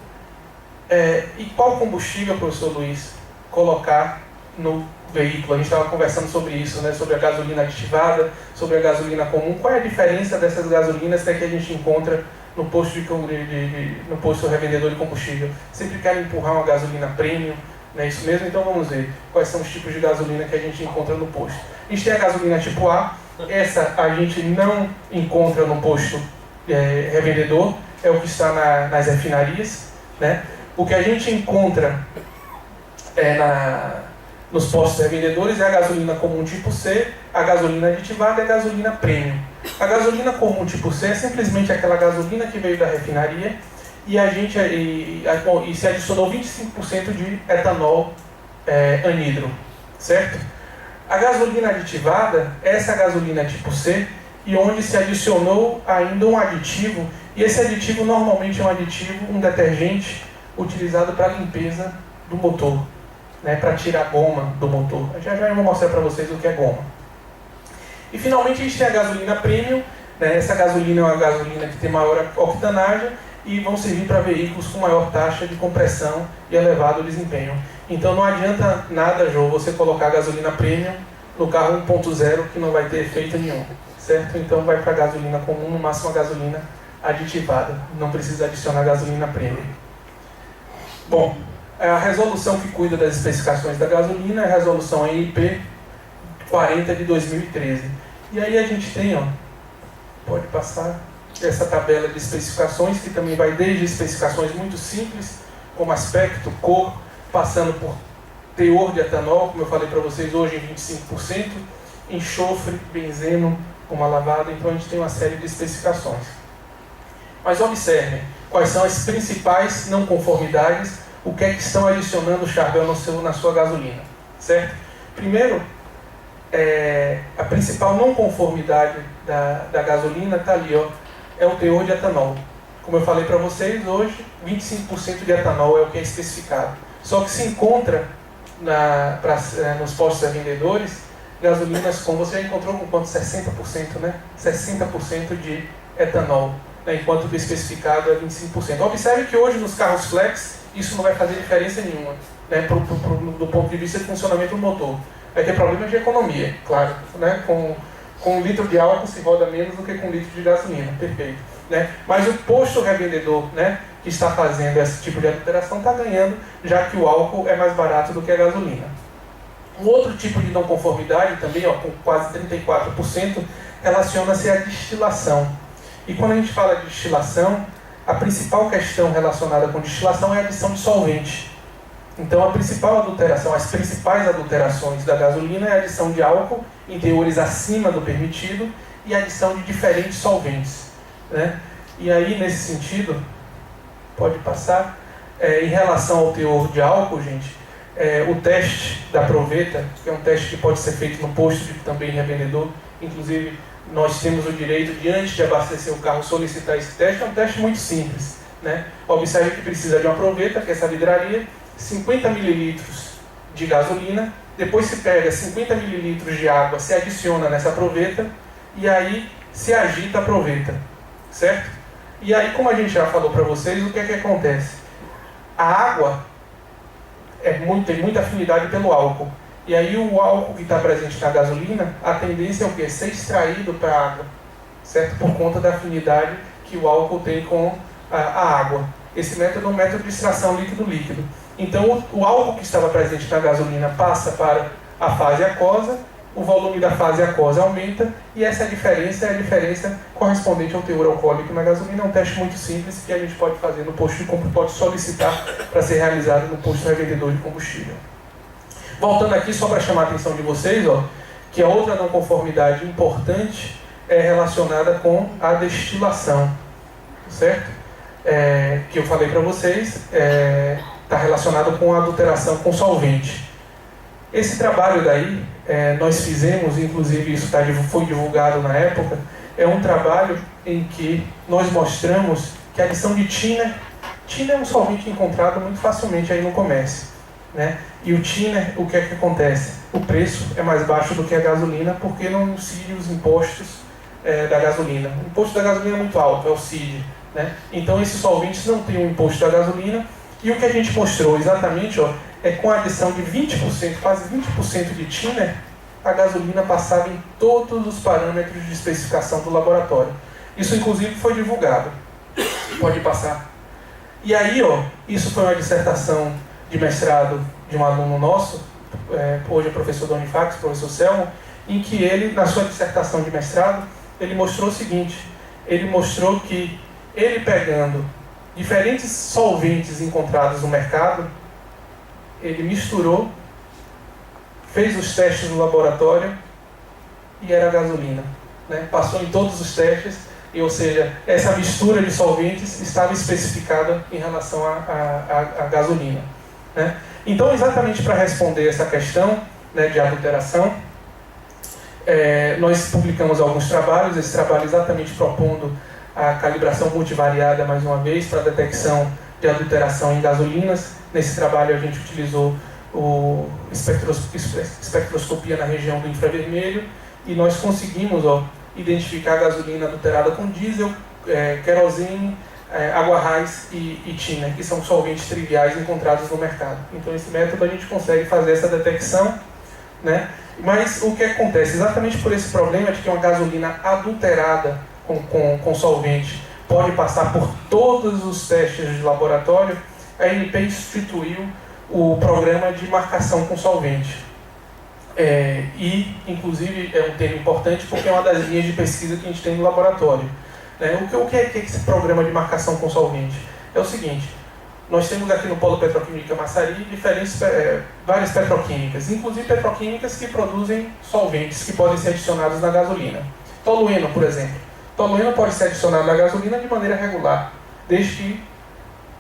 e qual combustível, professor Luiz, colocar no veículo? A gente estava conversando sobre isso, né, sobre a gasolina aditivada, sobre a gasolina comum. Qual é a diferença dessas gasolinas que a gente encontra no posto no posto revendedor de combustível? Sempre querem empurrar uma gasolina premium, não é isso mesmo? Então vamos ver quais são os tipos de gasolina que a gente encontra no posto. A gente tem a gasolina tipo A. Essa a gente não encontra no posto revendedor, é o que está nas refinarias, né? O que a gente encontra nos postos revendedores é a gasolina comum tipo C, a gasolina aditivada e a gasolina premium. A gasolina comum tipo C é simplesmente aquela gasolina que veio da refinaria e se adicionou 25% de etanol anidro, certo? A gasolina aditivada, essa gasolina é tipo C, e onde se adicionou ainda um aditivo, e esse aditivo normalmente é um aditivo, um detergente, utilizado para a limpeza do motor, né, para tirar a goma do motor. Já eu vou mostrar para vocês o que é goma. E finalmente a gente tem a gasolina premium, né, essa gasolina é uma gasolina que tem maior octanagem, e vão servir para veículos com maior taxa de compressão e elevado desempenho. Então não adianta nada, João, você colocar gasolina premium no carro 1.0 que não vai ter efeito nenhum, certo? Então vai para gasolina comum, no máximo a gasolina aditivada. Não precisa adicionar gasolina premium. Bom, a resolução que cuida das especificações da gasolina é a resolução NP 40 de 2013. E aí a gente tem, ó, pode passar, essa tabela de especificações, que também vai desde especificações muito simples, como aspecto, cor, passando por teor de etanol, como eu falei para vocês hoje, em 25%, enxofre, benzeno, uma lavada. Então a gente tem uma série de especificações. Mas observem quais são as principais não conformidades, o que é que estão adicionando o Charbel na sua gasolina, certo? Primeiro, a principal não conformidade da gasolina está ali, ó, é o teor de etanol. Como eu falei para vocês, hoje 25% de etanol é o que é especificado. Só que se encontra nos postos revendedores gasolinas com, você já encontrou com quanto? 60%, né? 60% de etanol, né? Enquanto o especificado é 25%. Observe que hoje nos carros flex isso não vai fazer diferença nenhuma, né? Do ponto de vista de funcionamento do motor. Vai ter problemas de economia, claro, né? Com 1 litro de álcool se roda menos do que com 1 litro de gasolina, perfeito, né? Mas o posto revendedor, né, que está fazendo esse tipo de adulteração está ganhando, já que o álcool é mais barato do que a gasolina. Um outro tipo de não conformidade também, ó, com quase 34%, relaciona-se à destilação. E quando a gente fala de destilação, a principal questão relacionada com destilação é a adição de solvente. Então a principal adulteração, as principais adulterações da gasolina é a adição de álcool em teores acima do permitido e a adição de diferentes solventes, né? E aí, nesse sentido, pode passar, em relação ao teor de álcool, gente, o teste da proveta, que é um teste que pode ser feito no posto de também revendedor, inclusive nós temos o direito de, antes de abastecer o carro, solicitar esse teste. É um teste muito simples, né? Observe que precisa de uma proveta, que é essa vidraria, 50 ml de gasolina, depois se pega 50 ml de água, se adiciona nessa proveta e aí se agita a proveta, certo? E aí, como a gente já falou para vocês, o que é que acontece? A água tem muita afinidade pelo álcool. E aí o álcool que está presente na gasolina, a tendência é o quê? Ser extraído para a água, certo? Por conta da afinidade que o álcool tem com a água. Esse método é um método de extração líquido-líquido. Então o álcool que estava presente na gasolina passa para a fase aquosa, o volume da fase aquosa aumenta, e essa diferença é a diferença correspondente ao teor alcoólico na gasolina. É um teste muito simples que a gente pode fazer no posto de compra, pode solicitar para ser realizado no posto revendedor de combustível. Voltando aqui, só para chamar a atenção de vocês, ó, que a outra não conformidade importante é relacionada com a destilação, certo? Que eu falei para vocês, está relacionado com a adulteração com solvente. Esse trabalho daí, nós fizemos, inclusive isso foi divulgado na época, é um trabalho em que nós mostramos que a adição de thinner é um solvente encontrado muito facilmente aí no comércio, né? E o thinner, o que é que acontece? O preço é mais baixo do que a gasolina, porque não incide os impostos da gasolina. O imposto da gasolina é muito alto, é o CID, né? Então esses solventes não têm o imposto da gasolina, e o que a gente mostrou exatamente, ó, é com a adição de 20%, quase 20% de thinner, a gasolina passava em todos os parâmetros de especificação do laboratório. Isso inclusive foi divulgado. Pode passar. E aí, ó, isso foi uma dissertação de mestrado de um aluno nosso, hoje é professor da Unifax, professor Selmo, em que ele, na sua dissertação de mestrado, ele mostrou o seguinte: ele mostrou que ele pegando diferentes solventes encontrados no mercado, ele misturou, fez os testes no laboratório e era gasolina, né? Passou em todos os testes, ou seja, essa mistura de solventes estava especificada em relação à gasolina, né? Então, exatamente para responder essa questão, né, de adulteração, Nós publicamos alguns trabalhos, esse trabalho exatamente propondo a calibração multivariada, mais uma vez, para a detecção de adulteração em gasolinas. Nesse trabalho a gente utilizou espectroscopia na região do infravermelho e nós conseguimos identificar a gasolina adulterada com diesel, querosene, água raiz e tina, que são solventes triviais encontrados no mercado. Então, esse método a gente consegue fazer essa detecção, né? Mas o que acontece? Exatamente por esse problema de que uma gasolina adulterada com solvente pode passar por todos os testes de laboratório, a ANP instituiu o programa de marcação com solvente. E, inclusive, é um tema importante porque é uma das linhas de pesquisa que a gente tem no laboratório. O que é esse programa de marcação com solvente? É o seguinte: nós temos aqui no Polo Petroquímica Massari várias petroquímicas, inclusive petroquímicas que produzem solventes que podem ser adicionados na gasolina. Tolueno, por exemplo. Tolueno pode ser adicionado na gasolina de maneira regular, desde que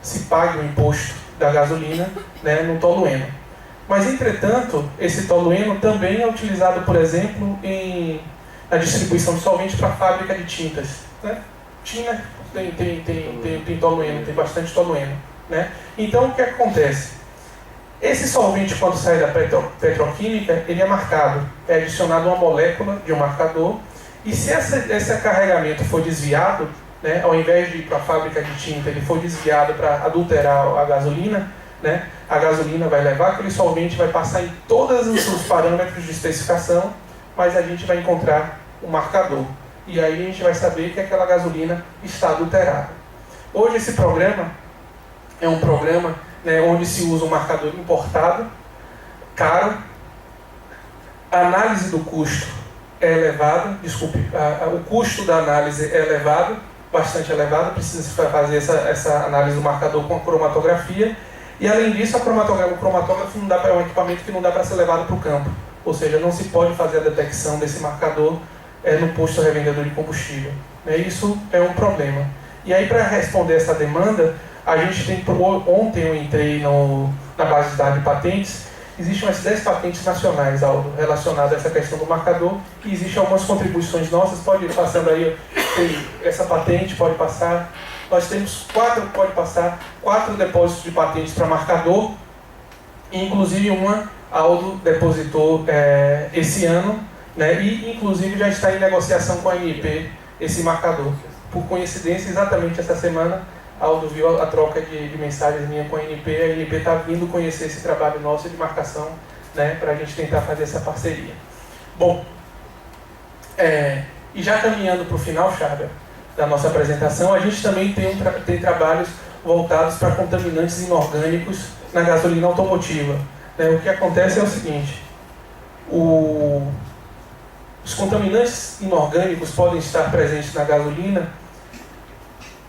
se pague o imposto da gasolina, né, no tolueno. Mas, entretanto, esse tolueno também é utilizado, por exemplo, na distribuição de solvente para a fábrica de tintas. Né? Tina tem tolueno, tem bastante tolueno. Né? Então, o que acontece? Esse solvente, quando sai da petroquímica, ele é marcado, é adicionado uma molécula de um marcador, e se esse carregamento for desviado, né, ao invés de ir para a fábrica de tinta, ele for desviado para adulterar a gasolina, né, a gasolina vai levar aquele solvente, vai passar em todos os parâmetros de especificação, mas a gente vai encontrar um marcador. E aí a gente vai saber que aquela gasolina está adulterada. Hoje esse programa é um programa, né, onde se usa um marcador importado, caro, a análise do custo é elevada, o custo da análise é elevado, bastante elevado, precisa fazer essa análise do marcador com a cromatografia, e além disso o cromatógrafo não dá para um equipamento que não dá para ser levado para o campo, ou seja, não se pode fazer a detecção desse marcador no posto revendedor de combustível. Isso é um problema. E aí, para responder essa demanda, a gente tem, ontem eu entrei na base de dados de patentes, existem umas 10 patentes nacionais, Aldo, relacionadas a essa questão do marcador, e existem algumas contribuições nossas, pode ir passando aí, essa patente pode passar, nós temos 4 depósitos de patentes para marcador, e inclusive uma Aldo depositou esse ano, né, e inclusive já está em negociação com a ANP esse marcador. Por coincidência, exatamente essa semana, Aldo viu a troca de mensagens minha com a ANP está vindo conhecer esse trabalho nosso de marcação, né, para a gente tentar fazer essa parceria. Bom, e já caminhando para o final, Chábia, da nossa apresentação, a gente também tem trabalhos voltados para contaminantes inorgânicos na gasolina automotiva. O que acontece é o seguinte: os contaminantes inorgânicos podem estar presentes na gasolina,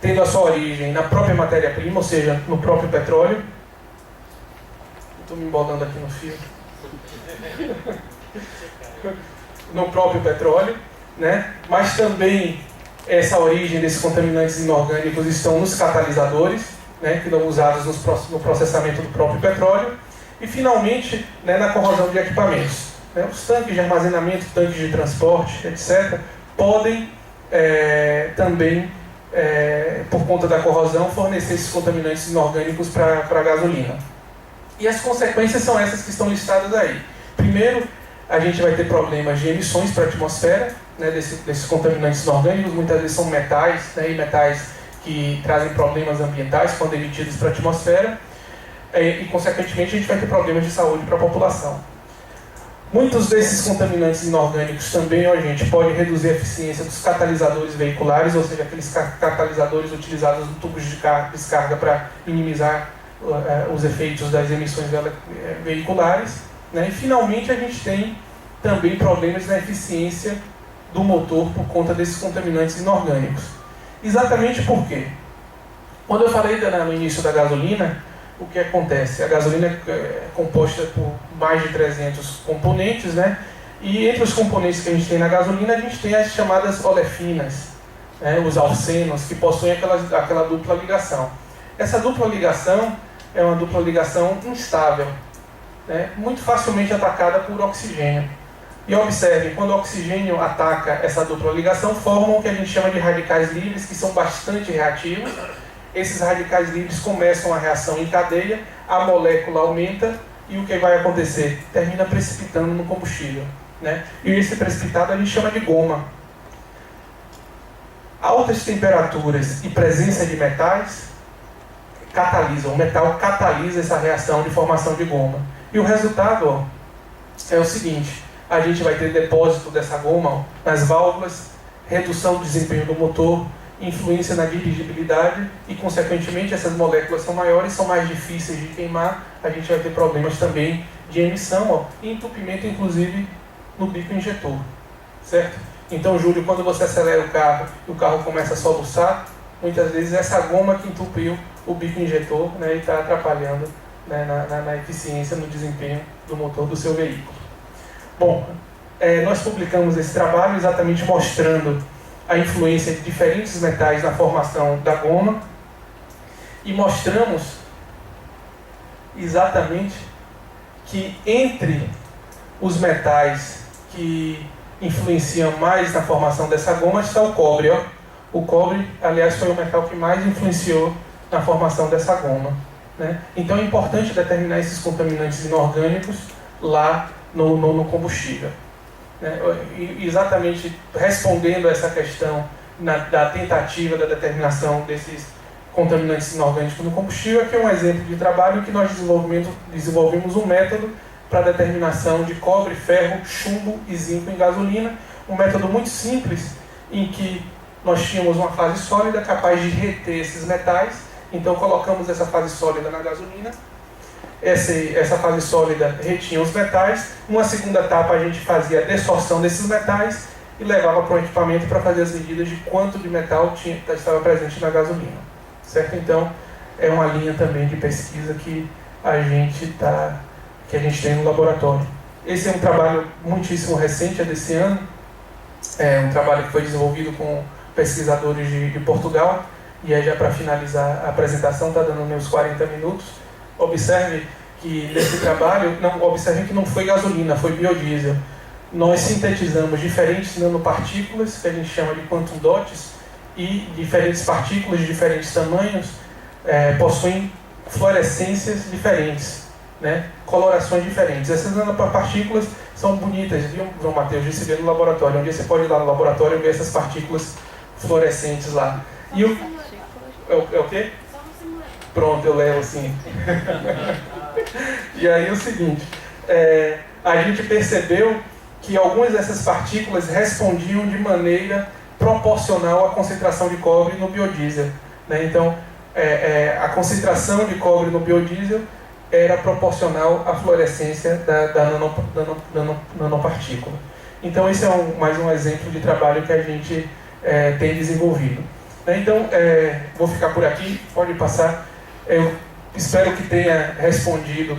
tendo a sua origem na própria matéria-prima, ou seja, no próprio petróleo. Estou me embolando aqui no fio. No próprio petróleo, né? Mas também essa origem desses contaminantes inorgânicos estão nos catalisadores, né, que são usados no processamento do próprio petróleo. E, finalmente, né, na corrosão de equipamentos. Os tanques de armazenamento, tanques de transporte, etc., podem também, por conta da corrosão, fornecer esses contaminantes inorgânicos para a gasolina. E as consequências são essas que estão listadas aí. Primeiro, a gente vai ter problemas de emissões para a atmosfera, né, desses contaminantes inorgânicos, muitas vezes são metais, né, e metais que trazem problemas ambientais quando emitidos para a atmosfera, e, consequentemente, a gente vai ter problemas de saúde para a população. Muitos desses contaminantes inorgânicos também, gente, podem reduzir a eficiência dos catalisadores veiculares, ou seja, aqueles catalisadores utilizados no tubo de descarga para minimizar os efeitos das emissões veiculares. Né? E, finalmente, a gente tem também problemas na eficiência do motor por conta desses contaminantes inorgânicos. Exatamente por quê? Quando eu falei no início da gasolina, o que acontece? A gasolina é composta por mais de 300 componentes, né? E entre os componentes que a gente tem na gasolina, a gente tem as chamadas olefinas, né? Os alcenos, que possuem aquela dupla ligação. Essa dupla ligação é uma dupla ligação instável, né? Muito facilmente atacada por oxigênio. E observem, quando o oxigênio ataca essa dupla ligação, formam o que a gente chama de radicais livres, que são bastante reativos. Esses radicais livres começam a reação em cadeia, a molécula aumenta e o que vai acontecer? Termina precipitando no combustível, né? E esse precipitado a gente chama de goma. Altas temperaturas e presença de metais catalisam, o metal catalisa essa reação de formação de goma. E o resultado, ó, é o seguinte: a gente vai ter depósito dessa goma, ó, nas válvulas, redução do desempenho do motor, influência na dirigibilidade e, consequentemente, essas moléculas são maiores, são mais difíceis de queimar, a gente vai ter problemas também de emissão, ó, e entupimento, inclusive, no bico injetor, certo? Então, Júlio, quando você acelera o carro e o carro começa a soluçar, muitas vezes é essa goma que entupiu o bico injetor, né, e está atrapalhando, né, na eficiência, no desempenho do motor do seu veículo. Bom, nós publicamos esse trabalho exatamente mostrando a influência de diferentes metais na formação da goma e mostramos exatamente que entre os metais que influenciam mais na formação dessa goma está o cobre. Ó. O cobre, aliás, foi o metal que mais influenciou na formação dessa goma, né? Então é importante determinar esses contaminantes inorgânicos lá no combustível, né? E exatamente respondendo a essa questão da tentativa da determinação desses contaminantes inorgânicos no combustível, aqui é um exemplo de trabalho que nós desenvolvemos um método para determinação de cobre, ferro, chumbo e zinco em gasolina, um método muito simples em que nós tínhamos uma fase sólida capaz de reter esses metais. Então colocamos essa fase sólida na gasolina, essa fase sólida retinha os metais, uma segunda etapa a gente fazia a dessorção desses metais e levava para o equipamento para fazer as medidas de quanto de metal estava presente na gasolina, certo? Então é uma linha também de pesquisa que a gente tem no laboratório. Esse é um trabalho muitíssimo recente, é desse ano, é um trabalho que foi desenvolvido com pesquisadores de Portugal. E aí, já para finalizar a apresentação, está dando meus 40 minutos. Observe que nesse trabalho, observe que não foi gasolina, foi biodiesel. Nós sintetizamos diferentes nanopartículas, que a gente chama de quantum dots, e diferentes partículas de diferentes tamanhos possuem fluorescências diferentes, né? Colorações diferentes. Essas nanopartículas são bonitas, viu, João Matheus? Disse ver no laboratório. Um dia você pode ir lá no laboratório e ver essas partículas fluorescentes lá. E é o quê? Pronto, eu levo assim. E aí o seguinte, a gente percebeu que algumas dessas partículas respondiam de maneira proporcional à concentração de cobre no biodiesel, né? Então, a concentração de cobre no biodiesel era proporcional à fluorescência da nanopartícula. Então, esse é mais um exemplo de trabalho que a gente tem desenvolvido. Então, vou ficar por aqui, pode passar. Eu espero que tenha respondido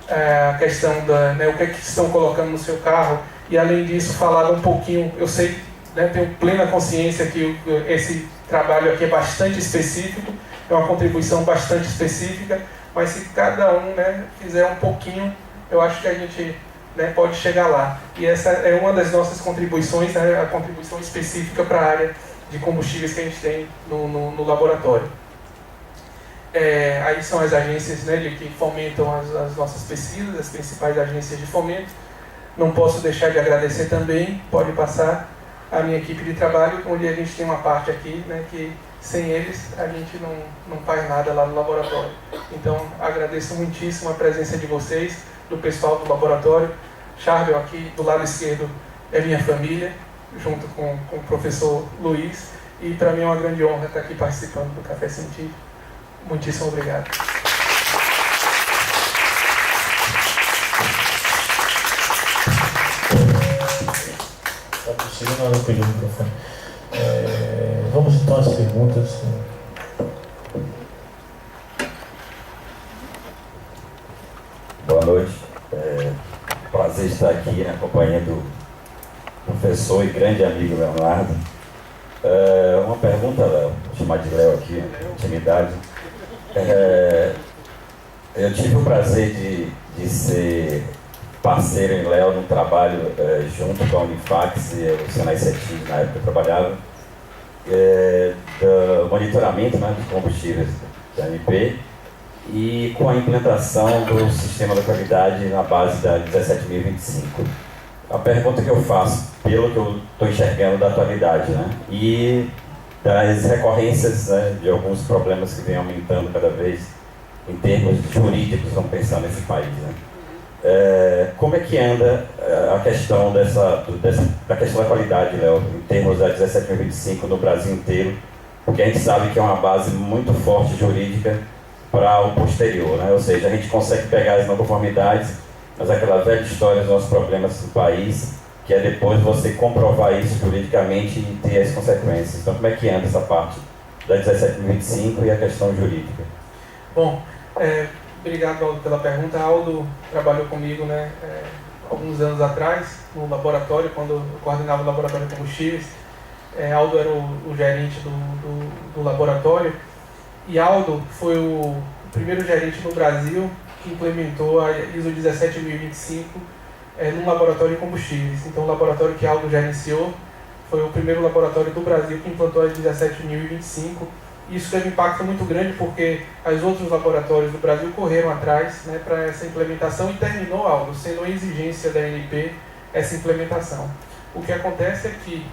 a questão o que estão colocando no seu carro e, além disso, falado um pouquinho. Eu sei, né, tenho plena consciência que esse trabalho aqui é bastante específico, é uma contribuição bastante específica, mas se cada um, né, fizer um pouquinho, eu acho que a gente, né, pode chegar lá. E essa é uma das nossas contribuições, né, a contribuição específica para a área de combustíveis que a gente tem no laboratório. Aí são as agências, né, que fomentam as nossas pesquisas, as principais agências de fomento. Não posso deixar de agradecer também, pode passar, a minha equipe de trabalho, onde a gente tem uma parte aqui, né, que sem eles a gente não faz nada lá no laboratório. Então agradeço muitíssimo a presença de vocês, do pessoal do laboratório. Charbel aqui do lado esquerdo é minha família, junto com o professor Luiz, e para mim é uma grande honra estar aqui participando do Café Científico. Muitíssimo obrigado. Está chegando a hora de pegar o microfone. Vamos então às perguntas. Boa noite. Prazer estar aqui na companhia do professor e grande amigo Leonardo. Uma pergunta, Léo, vou chamar de Léo aqui, intimidade. Eu tive o prazer de ser parceiro em Léo no trabalho junto com a Unifax e o Senai CETIS, na época que eu trabalhava, do monitoramento, né, dos combustíveis da ANP e com a implantação do sistema da qualidade na base da 17.025. A pergunta que eu faço, pelo que eu estou enxergando da atualidade, né, e das recorrências, né, de alguns problemas que vêm aumentando cada vez em termos jurídicos, vamos pensar nesse país, né? Como é que anda a questão da questão da qualidade, Léo, em termos da 17.025 no Brasil inteiro? Porque a gente sabe que é uma base muito forte jurídica para o posterior, né? Ou seja, a gente consegue pegar as não conformidades, mas aquela velha história dos nossos problemas do país, que é depois você comprovar isso juridicamente e ter as consequências. Então, como é que anda essa parte da 17.025 e a questão jurídica? Bom, obrigado, Aldo, pela pergunta. Aldo trabalhou comigo, né, alguns anos atrás no laboratório, quando eu coordenava o laboratório de combustíveis. Aldo era o gerente do laboratório, e Aldo foi o primeiro gerente no Brasil que implementou a ISO 17025 num laboratório de combustíveis. Então, o laboratório que Aldo gerenciou foi o primeiro laboratório do Brasil que implantou a 17025. Isso teve um impacto muito grande porque os outros laboratórios do Brasil correram atrás, né, para essa implementação e terminou, Aldo, sendo uma exigência da ANP essa implementação. O que acontece é que,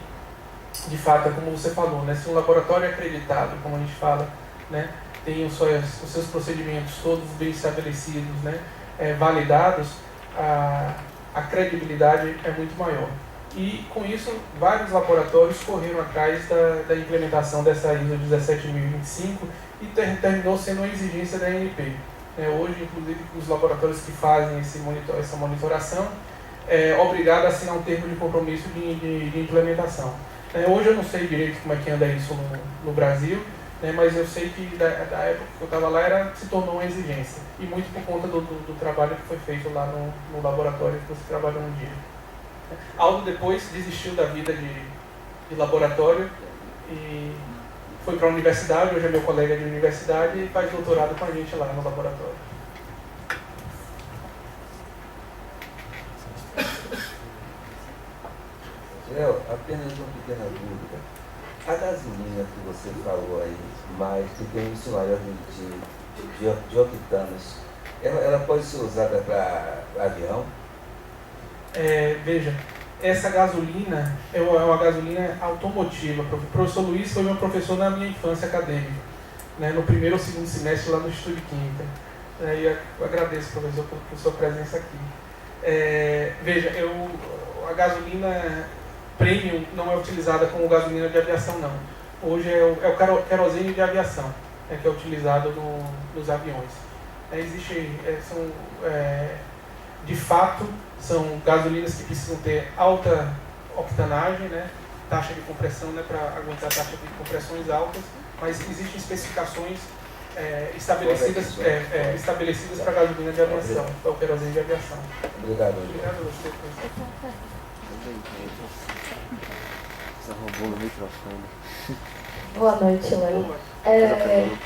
de fato, é como você falou, né, se um laboratório é acreditado, como a gente fala, né, tem os seus procedimentos todos bem estabelecidos, né, validados, a credibilidade é muito maior. E, com isso, vários laboratórios correram atrás da implementação dessa ISO 17025 e terminou sendo uma exigência da ANP. Hoje, inclusive, os laboratórios que fazem essa monitoração é obrigado a assinar um termo de compromisso de implementação. Hoje eu não sei direito como é que anda isso no Brasil, né, mas eu sei que da época que eu estava lá se tornou uma exigência. E muito por conta do trabalho que foi feito lá no laboratório que você trabalhou um dia. Aldo depois desistiu da vida de laboratório e foi para a universidade, hoje é meu colega de universidade e faz doutorado com a gente lá no laboratório. Léo, apenas uma pequena dúvida. A gasolina que você falou aí, mais que tem um índice maior de octanos, ela pode ser usada para avião? Veja, essa gasolina é uma gasolina automotiva. O professor Luiz foi meu professor na minha infância acadêmica, né, no primeiro ou segundo semestre lá no Instituto de Química. E eu agradeço, professor, por sua presença aqui. Veja, a gasolina premium não é utilizada como gasolina de aviação, não. Hoje é o querosene de aviação, que é utilizado nos aviões. De fato, são gasolinas que precisam ter alta octanagem, né, taxa de compressão, né, para aguentar taxa de compressões altas, mas existem especificações estabelecidas para gasolina de aviação, para o querosene de aviação. Obrigado. Obrigado a você. Você roubou o microfone. Boa noite, Léo.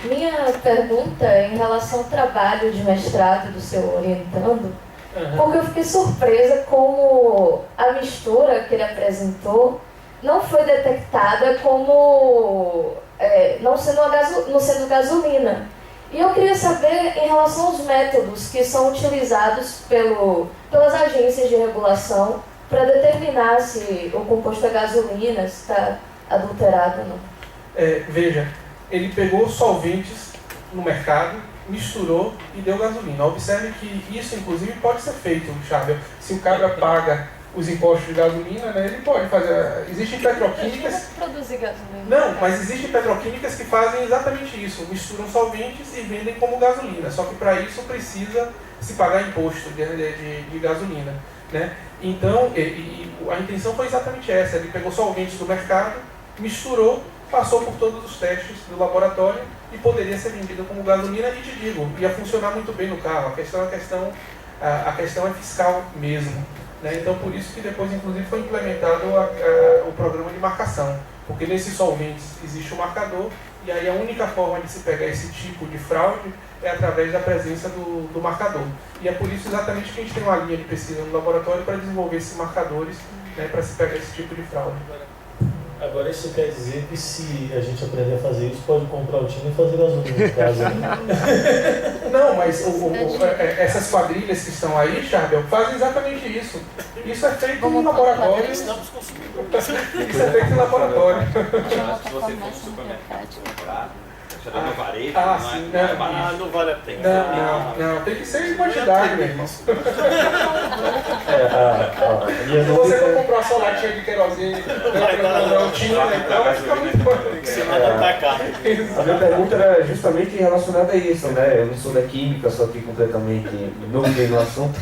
Minha pergunta é em relação ao trabalho de mestrado do seu orientando, porque eu fiquei surpresa como a mistura que ele apresentou não foi detectada como não sendo gasolina. E eu queria saber em relação aos métodos que são utilizados pelas agências de regulação para determinar se o composto é gasolina, se está adulterado ou não. Veja, ele pegou solventes no mercado, misturou e deu gasolina. Observe que isso, inclusive, pode ser feito, Chábel. Se o cara paga os impostos de gasolina, né, ele pode fazer. Existem petroquímicas. Produzir gasolina. Não, mas existem petroquímicas que fazem exatamente isso. Misturam solventes e vendem como gasolina. Só que para isso precisa se pagar imposto de gasolina, né? Então, a intenção foi exatamente essa. Ele pegou solventes do mercado, misturou, passou por todos os testes do laboratório e poderia ser vendido como gasolina. E te digo, ia funcionar muito bem no carro. A questão é fiscal mesmo, né? Então, por isso que depois, inclusive, foi implementado o programa de marcação. Porque nesses solventes existe um marcador E aí a única forma de se pegar esse tipo de fraude é através da presença do marcador. E é por isso exatamente que a gente tem uma linha de pesquisa no laboratório para desenvolver esses marcadores, né, para se pegar esse tipo de fraude. Agora isso quer dizer que se a gente aprender a fazer isso, pode comprar o time e fazer gasolina em casa. Né? Não, mas essas quadrilhas que estão aí, Charbel, fazem exatamente isso. Isso é feito em laboratório. Isso é feito em laboratório. Se você for no supermercado comprar, você dá no varejo, sim, não é barato, não vale a pena. Não, tem que ser em quantidade, meu irmão. Se E você for comprar só latinha de querosene, não tinha, então fica muito bom. Tem que ser mais atacado. A minha pergunta era justamente relacionada a isso, né? Eu não sou da química, sou aqui completamente novo no assunto.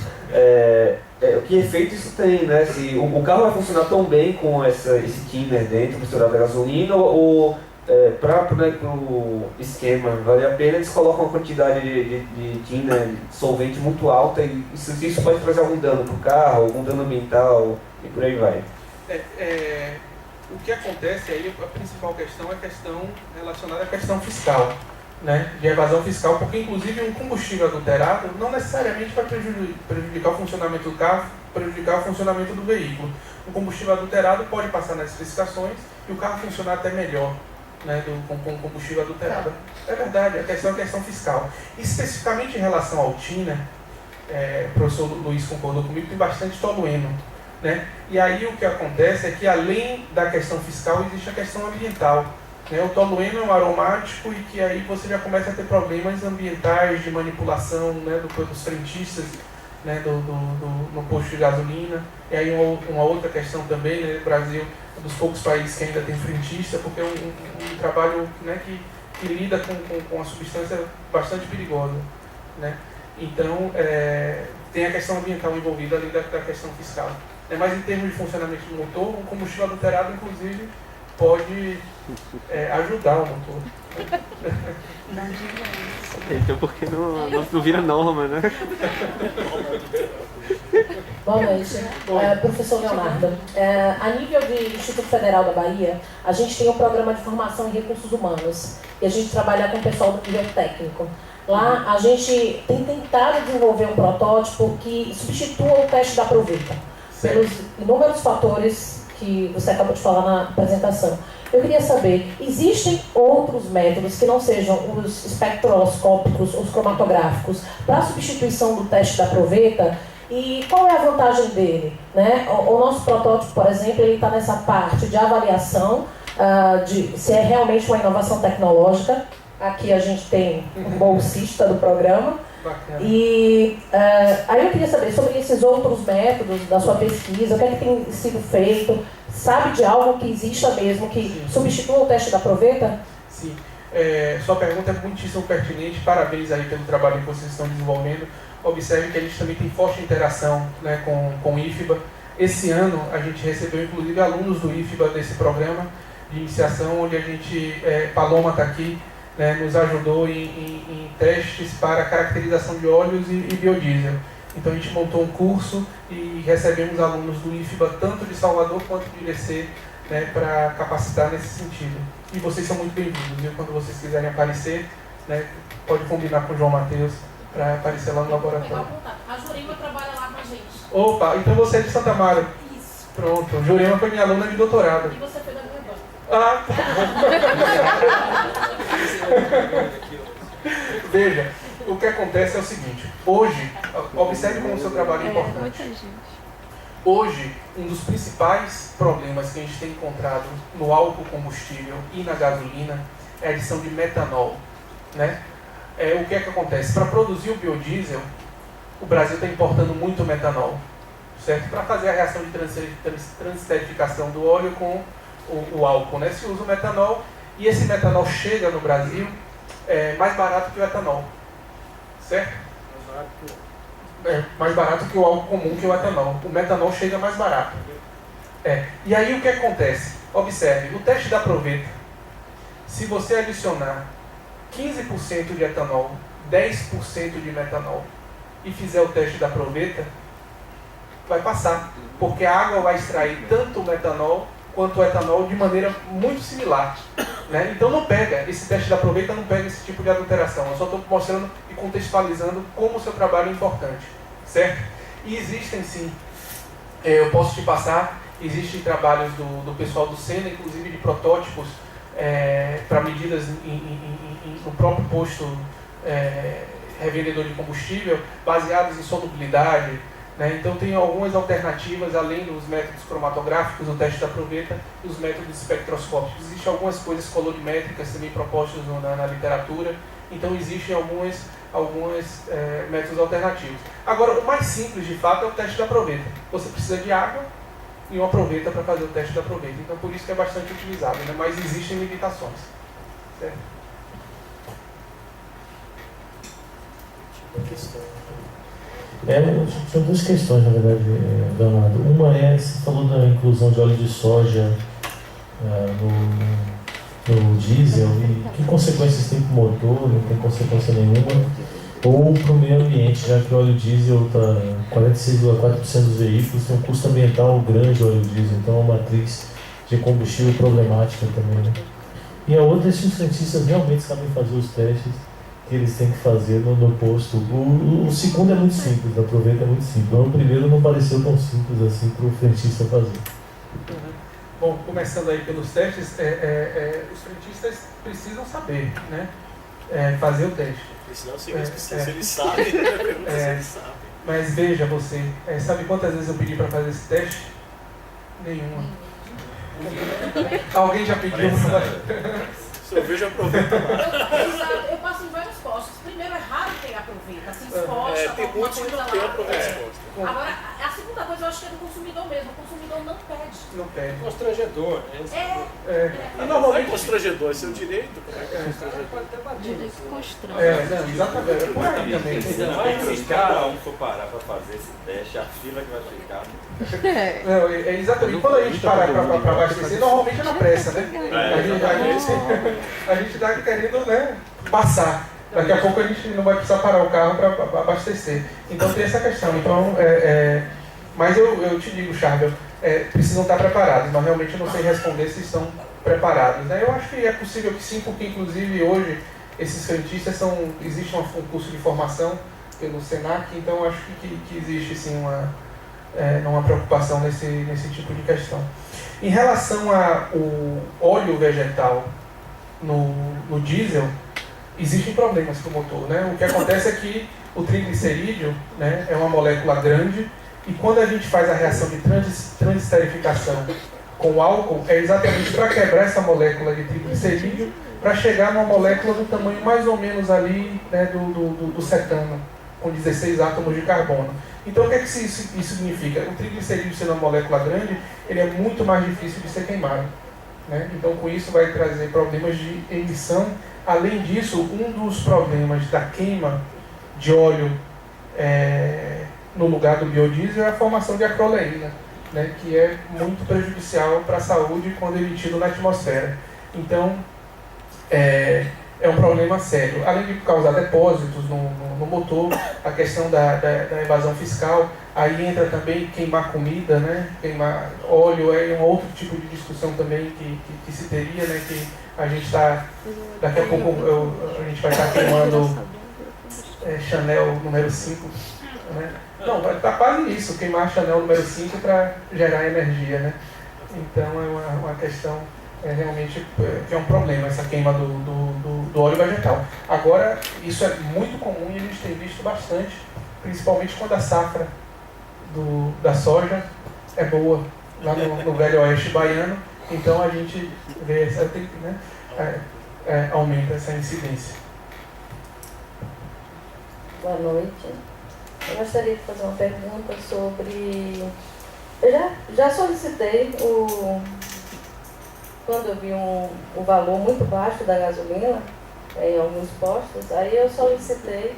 O que efeito isso tem, né? Se o carro vai funcionar tão bem com esse thinner dentro, misturado a gasolina, ou para o esquema vale a pena, eles colocam uma quantidade de thinner, solvente muito alta, e isso pode trazer algum dano para o carro, algum dano ambiental, e por aí vai. O que acontece aí, a principal questão é a questão relacionada à questão fiscal, né, de evasão fiscal, porque inclusive um combustível adulterado não necessariamente vai prejudicar o funcionamento do carro, prejudicar o funcionamento do veículo. O combustível adulterado pode passar nas especificações e o carro funcionar até melhor, né, com combustível adulterado. É verdade, a questão é a questão fiscal. Especificamente em relação ao thinner, o professor Luiz concordou comigo, tem bastante tolueno, né? E aí o que acontece é que além da questão fiscal existe a questão ambiental. O tolueno é um aromático e que aí você já começa a ter problemas ambientais de manipulação, né, dos frentistas, né, no posto de gasolina. E aí uma outra questão também, né, o Brasil é um dos poucos países que ainda tem frentista, porque é um trabalho, né, que lida com uma substância bastante perigosa, né? Então tem a questão ambiental envolvida além da questão fiscal. Mas em termos de funcionamento do motor, o combustível adulterado inclusive pode ajudar o motor. Então por que não vira norma, né? Boa noite, professor Leonardo. A nível de Instituto Federal da Bahia, a gente tem um programa de formação em recursos humanos e a gente trabalha com o pessoal do nível técnico. Lá a gente tem tentado desenvolver um protótipo que substitua o teste da proveta, pelos inúmeros fatores que você acabou de falar na apresentação. Eu queria saber, existem outros métodos que não sejam os espectroscópicos, os cromatográficos, para a substituição do teste da proveta? E qual é a vantagem dele? Né? O nosso protótipo, por exemplo, ele está nessa parte de avaliação, de se é realmente uma inovação tecnológica. Aqui a gente tem um bolsista do programa. Bacana. E aí eu queria saber sobre esses outros métodos da sua pesquisa, o que é que tem sido feito, sabe de algo que exista mesmo, que substitua o teste da proveta? Sim, sua pergunta é muitíssimo pertinente, parabéns aí pelo trabalho que vocês estão desenvolvendo. Observe que a gente também tem forte interação, né, com o IFBA. Esse ano a gente recebeu inclusive alunos do IFBA desse programa de iniciação, onde a gente, Paloma está aqui, né, nos ajudou em testes para caracterização de óleos e biodiesel. Então a gente montou um curso e recebemos alunos do IFBA, tanto de Salvador quanto de IBC, né, para capacitar nesse sentido. E vocês são muito bem-vindos, viu? Quando vocês quiserem aparecer, né, pode combinar com o João Matheus para aparecer lá no laboratório. A Jurema trabalha lá com a gente. Opa, então você é de Santa Amaro. Isso. Pronto, a Jurema foi minha aluna de doutorado. E você foi da minha banca. Ah, tá bom. Veja, o que acontece é o seguinte, hoje, observe como o seu trabalho é importante. Hoje, um dos principais problemas que a gente tem encontrado no álcool combustível e na gasolina é a adição de metanol, né? O que é que acontece? Para produzir o biodiesel, o Brasil está importando muito metanol, certo? Para fazer a reação de transesterificação do óleo com o álcool, né? Se usa o metanol e esse metanol chega no Brasil mais barato que o etanol, certo? Mais barato que o álcool comum, que o etanol. O metanol chega mais barato. E aí o que acontece? Observe, o teste da proveta, se você adicionar 15% de etanol, 10% de metanol e fizer o teste da proveta, vai passar, porque a água vai extrair tanto o metanol quanto o etanol de maneira muito similar. Né? Então não pega, esse teste da Aproveita não pega esse tipo de adulteração. Eu só estou mostrando e contextualizando como o seu trabalho é importante, certo? E existem sim, eu posso te passar, existem trabalhos do pessoal do Sena, inclusive de protótipos para medidas no próprio posto revendedor de combustível, baseados em solubilidade, né? Então tem algumas alternativas, além dos métodos cromatográficos, o teste da Aproveita e os métodos espectroscópicos. Existem algumas coisas colorimétricas também propostas na literatura, então existem alguns métodos alternativos. Agora, o mais simples de fato é o teste da Aproveita. Você precisa de água e uma Aproveita para fazer o teste da Aproveita, então por isso que é bastante utilizado, né? Mas existem limitações, certo? São duas questões, na verdade, Leonardo. Uma você falou da inclusão de óleo de soja no diesel, e que consequências tem para o motor, não tem consequência nenhuma, ou para o meio ambiente, já que o óleo diesel está 46,4% dos veículos, tem um custo ambiental grande o óleo diesel, então é uma matriz de combustível problemática também, né? E a outra é se os cientistas realmente sabem fazer os testes que eles têm que fazer no posto. O segundo é muito simples, a Aproveita é muito simples. O primeiro não pareceu tão simples assim para o frentista fazer. Bom, começando aí pelos testes, os frentistas precisam saber, né? Fazer o teste. Senão, se eles sabem, pergunta se eles sabem. Mas veja você, sabe quantas vezes eu pedi para fazer esse teste? Nenhuma. Alguém já pediu? Se eu vejo, aproveita lá. Eu passo em vários postos. Primeiro, é raro ter Aproveita, assim, exposta, tem muitos que não tem Aproveita exposta. Agora, a segunda coisa, eu acho que é do consumidor mesmo. O consumidor não pede. Não pede. Constrangedor, né? E normalmente... Não é constrangedor, é seu direito. Como é que é constrangedor? Direito constrange. Exatamente. Por aí também. Se cada um for parar para fazer esse teste, a fila que vai ficar. Não, exatamente. Quando a gente parar para abastecer, normalmente é na pressa, né? A gente está querendo, né, passar. Daqui a pouco a gente não vai precisar parar o carro para abastecer. Então tem essa questão. Então, mas eu te digo, Charbel, precisam estar preparados, mas realmente eu não sei responder se estão preparados, né? Eu acho que é possível que sim, porque inclusive hoje esses frentistas existe um curso de formação pelo Senac, então eu acho que existe sim uma preocupação nesse tipo de questão. Em relação ao óleo vegetal no diesel, existem problemas para o motor, né? O que acontece é que o triglicerídeo, né, é uma molécula grande, e quando a gente faz a reação de transesterificação com o álcool, é exatamente para quebrar essa molécula de triglicerídeo para chegar numa molécula do tamanho mais ou menos ali, né, do cetano, com 16 átomos de carbono. Então o que é que isso significa? O triglicerídeo, sendo uma molécula grande, ele é muito mais difícil de ser queimado, né? Então com isso vai trazer problemas de emissão. Além disso, um dos problemas da queima de óleo no lugar do biodiesel é a formação de acroleína, né, que é muito prejudicial para a saúde quando emitido na atmosfera. Então, é um problema sério. Além de causar depósitos no motor, a questão da evasão fiscal, aí entra também queimar comida, né, queimar óleo, é um outro tipo de discussão também que se teria, né, que a gente está, daqui a pouco a gente vai estar queimando Chanel número 5, né? Não, vai estar quase isso, queimar Chanel número 5 para gerar energia, né? Então é uma questão realmente que é um problema, essa queima do óleo vegetal. Agora, isso é muito comum e a gente tem visto bastante, principalmente quando a safra da soja é boa, lá no Velho Oeste baiano. Então a gente vê aumenta essa incidência. Boa noite. Eu gostaria de fazer uma pergunta sobre... Eu já solicitei quando eu vi um valor muito baixo da gasolina em alguns postos, aí eu solicitei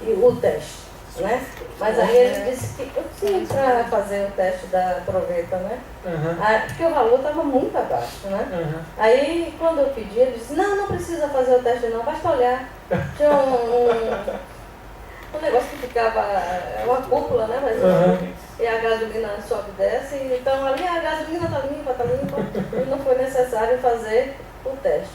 o teste, né? Mas aí ele disse que eu tinha para fazer o teste da Aproveita, né? Porque o valor estava muito abaixo, né? Aí quando eu pedi, ele disse, não precisa fazer o teste não, basta olhar. Tinha um negócio que ficava, uma cúpula, né? Mas, e a gasolina sobe e desce, então ali a gasolina está limpa, e não foi necessário fazer o teste.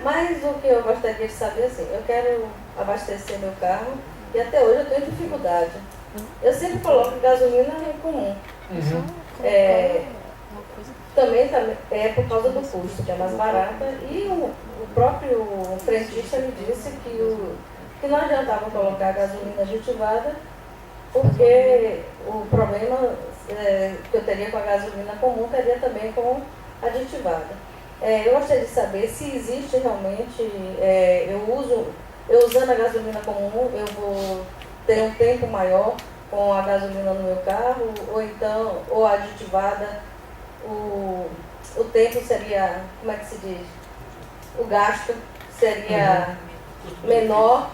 Mas o que eu gostaria de saber, assim, eu quero abastecer meu carro e até hoje eu tenho dificuldade. Eu sempre coloco gasolina comum. Também é por causa do custo, que é mais barata. E o próprio frentista me disse que não adiantava colocar gasolina aditivada, porque o problema que eu teria com a gasolina comum teria também com aditivada. Eu gostaria de saber se existe realmente, eu usando a gasolina comum, eu vou ter um tempo maior com a gasolina no meu carro, ou aditivada, o tempo seria, como é que se diz? O gasto seria menor,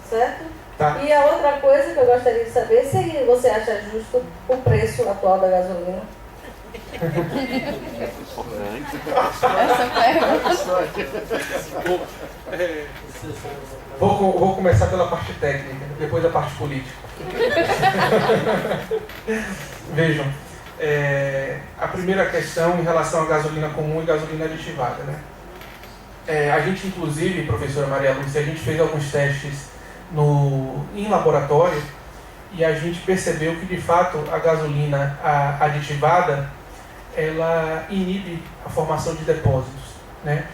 certo? Tá. E a outra coisa que eu gostaria de saber, se você acha justo o preço atual da gasolina. Vou começar pela parte técnica, depois da parte política. Vejam, a primeira questão em relação à gasolina comum e gasolina aditivada, né? A gente, inclusive, professora Maria Lúcia, a gente fez alguns testes em laboratório e a gente percebeu que, de fato, a gasolina aditivada, ela inibe a formação de depósitos, né?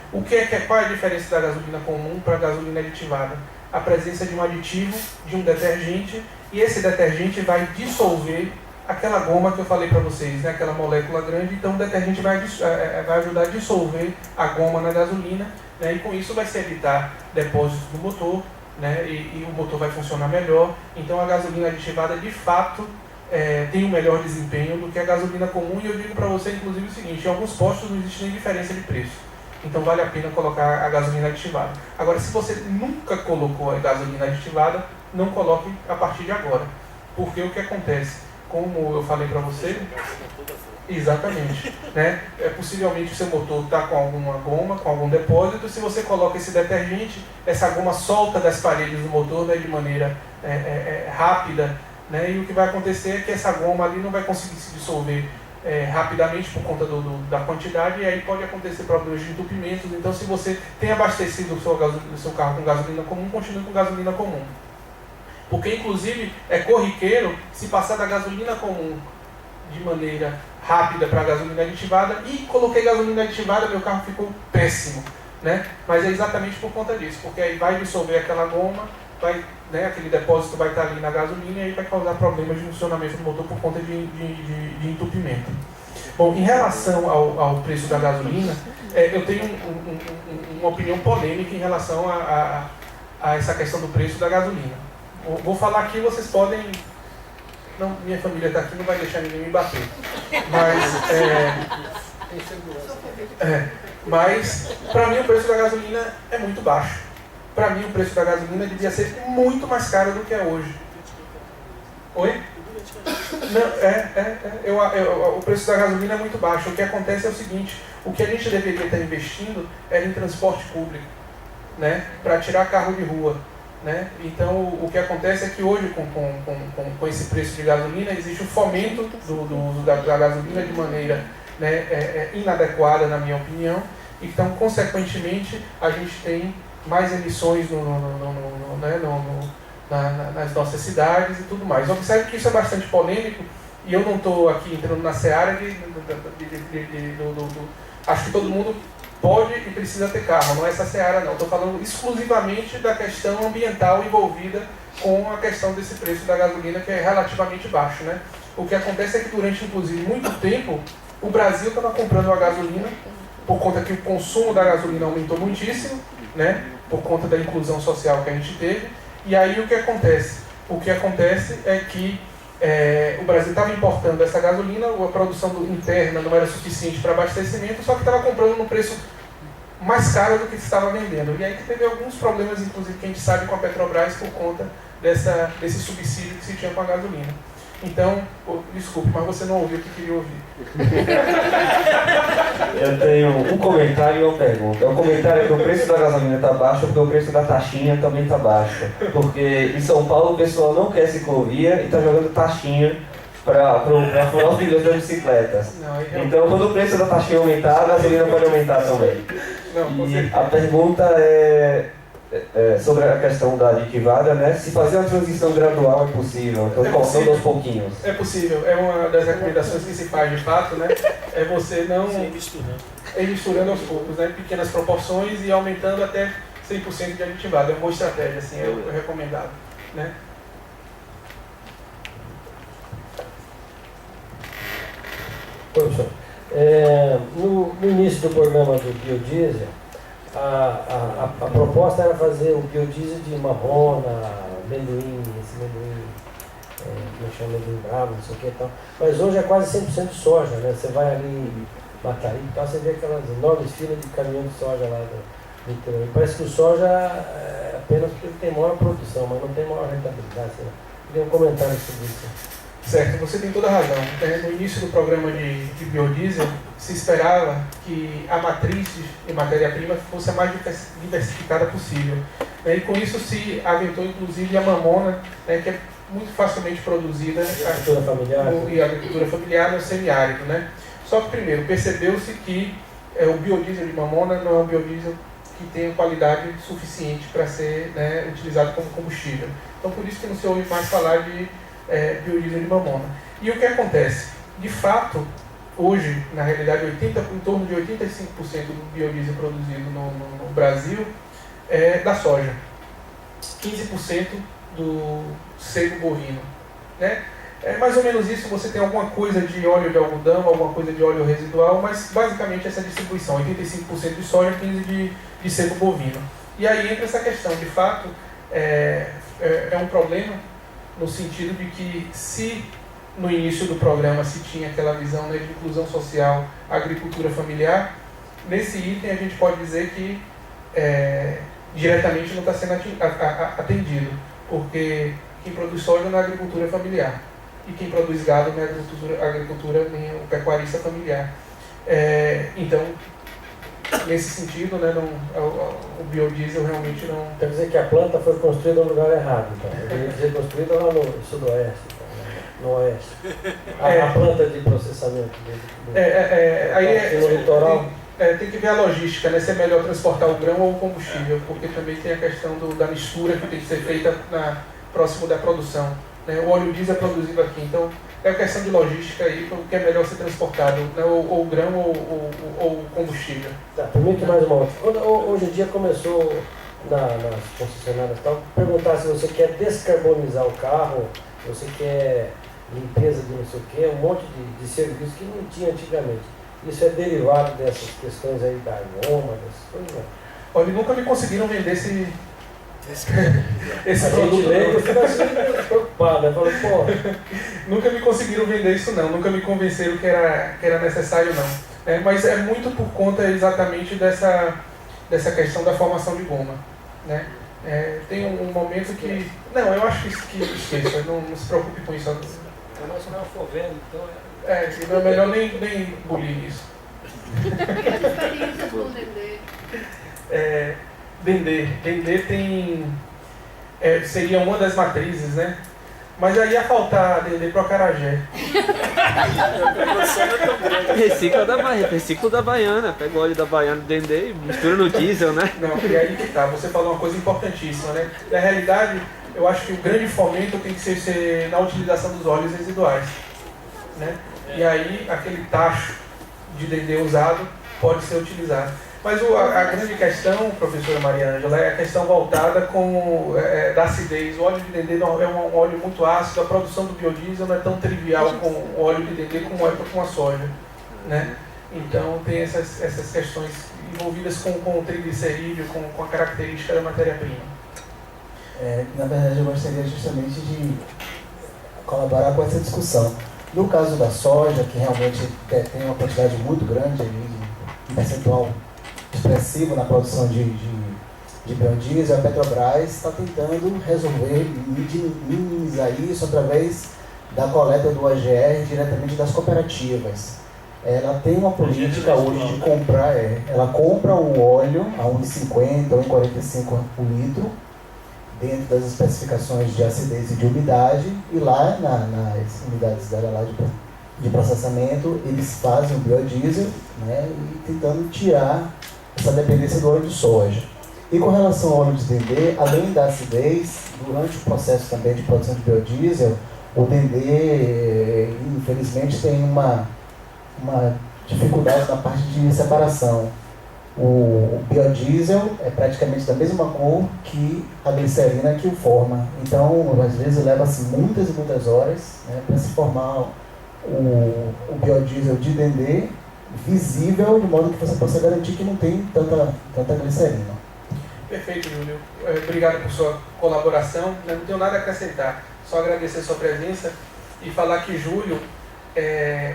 Qual é a diferença da gasolina comum para a gasolina aditivada? A presença de um aditivo, de um detergente, e esse detergente vai dissolver aquela goma que eu falei para vocês, né? Aquela molécula grande. Então o detergente vai ajudar a dissolver a goma na gasolina, né? E com isso vai se evitar depósitos no motor, né? E o motor vai funcionar melhor. Então a gasolina aditivada, de fato, tem um melhor desempenho do que a gasolina comum. E eu digo para você, inclusive, o seguinte: em alguns postos não existe nem diferença de preço. Então vale a pena colocar a gasolina aditivada. Agora, se você nunca colocou a gasolina aditivada, não coloque a partir de agora. Porque o que acontece? Como eu falei para você, exatamente, né? Possivelmente o seu motor está com alguma goma, com algum depósito. Se você coloca esse detergente, essa goma solta das paredes do motor, né, de maneira rápida, né? E o que vai acontecer é que essa goma ali não vai conseguir se dissolver rapidamente por conta da quantidade, e aí pode acontecer problemas de entupimentos. Então, se você tem abastecido o seu carro com gasolina comum, continue com gasolina comum. Porque, inclusive, é corriqueiro se passar da gasolina comum de maneira rápida para a gasolina aditivada, e coloquei gasolina aditivada, meu carro ficou péssimo, né? Mas é exatamente por conta disso, porque aí vai dissolver aquela goma, né, aquele depósito vai estar ali na gasolina, e aí vai causar problemas de funcionamento do motor por conta de entupimento. Bom, em relação ao preço da gasolina, eu tenho uma opinião polêmica em relação a essa questão do preço da gasolina. Vou falar aqui, vocês podem... Não, minha família está aqui, não vai deixar ninguém me bater. Mas para mim o preço da gasolina é muito baixo. Para mim o preço da gasolina devia ser muito mais caro do que é hoje. Oi? Não, o preço da gasolina é muito baixo. O que acontece é o seguinte: o que a gente deveria estar investindo era em transporte público, né, para tirar carro de rua. Né? Então, o que acontece é que hoje, com esse preço de gasolina, existe um fomento do uso da gasolina de maneira, né, inadequada, na minha opinião. Então, consequentemente, a gente tem mais emissões nas nossas cidades e tudo mais. Observe que isso é bastante polêmico, e eu não estou aqui entrando na seara acho que todo mundo pode e precisa ter carro, não é essa seara não. Estou falando exclusivamente da questão ambiental envolvida com a questão desse preço da gasolina, que é relativamente baixo, né? O que acontece é que durante, inclusive, muito tempo, o Brasil estava comprando a gasolina, por conta que o consumo da gasolina aumentou muitíssimo, né? Por conta da inclusão social que a gente teve. E aí o que acontece? O que acontece é que o Brasil estava importando essa gasolina, a produção interna não era suficiente para abastecimento, só que estava comprando num preço mais caro do que se estava vendendo. E aí teve alguns problemas, inclusive, que a gente sabe com a Petrobras por conta desse subsídio que se tinha com a gasolina. Então, desculpe, mas você não ouviu o que queria ouvir. Eu tenho um comentário e uma pergunta. O comentário é que o preço da gasolina está baixo porque o preço da taxinha também está baixo. Porque em São Paulo o pessoal não quer ciclovia e está jogando taxinha para furar os pneus das bicicletas. Então, quando o preço da taxinha aumentar, a gasolina pode aumentar também. A pergunta é sobre a questão da aditivada, né? Se fazer uma transição gradual é possível, então cortando aos pouquinhos. É possível, é uma das recomendações que se faz de fato, né? É você não ir misturando aos poucos, né? Pequenas proporções e aumentando até 100% de aditivado. É uma boa estratégia, assim, é recomendado, né? Professor, no início do programa do biodiesel, a proposta era fazer o biodiesel de mamona, amendoim, esse amendoim, como chama, amendoim bravo, não sei o que e tal. Mas hoje é quase 100% soja, né? Você vai ali em Matari e tal, você vê aquelas enormes filas de caminhão de soja lá do interior. Parece que o soja é apenas porque tem maior produção, mas não tem maior rentabilidade. Né? Queria um comentário sobre isso. Certo, você tem toda a razão. No início do programa de biodiesel, se esperava que a matriz de matéria-prima fosse a mais diversificada possível. E com isso se aventou inclusive a mamona, né, que é muito facilmente produzida e a agricultura familiar no semiárido. Né? Só que primeiro, percebeu-se que o biodiesel de mamona não é um biodiesel que tenha qualidade suficiente para ser, né, utilizado como combustível. Então por isso que não se ouve mais falar de biodiesel de mamona. E o que acontece? De fato, hoje, na realidade, em torno de 85% do biodiesel produzido no Brasil é da soja. 15% do sebo bovino. Né? É mais ou menos isso, você tem alguma coisa de óleo de algodão, alguma coisa de óleo residual, mas basicamente essa distribuição, 85% de soja e 15% de sebo bovino. E aí entra essa questão, de fato, é um problema no sentido de que se no início do programa se tinha aquela visão, né, de inclusão social, agricultura familiar, nesse item a gente pode dizer que diretamente não está sendo atendido, porque quem produz soja não é agricultura familiar e quem produz gado não é agricultura nem o pecuarista familiar. Então, nesse sentido, né, o biodiesel realmente não... Quer dizer que a planta foi construída no lugar errado, então. Deveria ser construída lá no sudoeste, no oeste. A planta de processamento aí no litoral. Tem que ver a logística, né, se é melhor transportar o grão ou o combustível, porque também tem a questão da mistura que tem que ser feita próximo da produção. Né? O óleo diesel é produzido aqui, então é uma questão de logística aí, o que é melhor ser transportado, né? ou o grão ou o combustível. Tá, permite mais uma outra. Hoje em dia começou nas concessionárias tal, perguntar se você quer descarbonizar o carro, se você quer limpeza de não sei o que, um monte de serviços que não tinha antigamente. Isso é derivado dessas questões aí da aroma, dessas coisas, né? Olha, nunca me conseguiram vender esse produto. Eu fico assim preocupado, né? Falo, pô. Nunca me conseguiram vender isso não, nunca me convenceram que era necessário não. Mas é muito por conta exatamente dessa questão da formação de goma. Né? Tem um momento que... Não, eu acho que esqueça, não se preocupe com isso. Mas se não for vendo, então... É melhor nem bulir isso. Experiência com Dendê. Dendê tem... seria uma das matrizes, né? Mas aí ia faltar Dendê para o acarajé. Reciclo da baiana. Pega o óleo da baiana do Dendê e mistura no diesel, né? Não, e aí que tá. Você falou uma coisa importantíssima, né? Na realidade, eu acho que o grande fomento tem que ser na utilização dos óleos residuais. Né? E aí, aquele tacho de Dendê usado pode ser utilizado. Mas a grande questão, professora Maria Ângela, é a questão voltada da acidez. O óleo de Dendê é um óleo muito ácido, a produção do biodiesel não é tão trivial com o óleo de Dendê como é com a soja. Né? Então tem essas questões envolvidas com o triglicerídeo, com a característica da matéria-prima. Na verdade, eu gostaria justamente de colaborar com essa discussão. No caso da soja, que realmente tem uma quantidade muito grande ali, de percentual expressivo na produção de biodiesel, a Petrobras está tentando resolver e minimizar isso através da coleta do AGR diretamente das cooperativas. Ela tem uma política hoje de comprar, ela compra o óleo a R$ 1,50 ou R$ 1,45 o litro, dentro das especificações de acidez e de umidade, e lá nas unidades dela lá de processamento, eles fazem o biodiesel, né, e tentando tirar essa dependência do óleo de soja. E com relação ao óleo de dendê, além da acidez, durante o processo também de produção de biodiesel, o dendê, infelizmente, tem uma dificuldade na parte de separação. O biodiesel é praticamente da mesma cor que a glicerina que o forma. Então, às vezes, leva-se muitas e muitas horas, né, para se formar o biodiesel de dendê visível, de modo que você possa garantir que não tem tanta glicerina. Perfeito, Júlio. Obrigado por sua colaboração. Não tenho nada a acrescentar, só agradecer a sua presença e falar que Júlio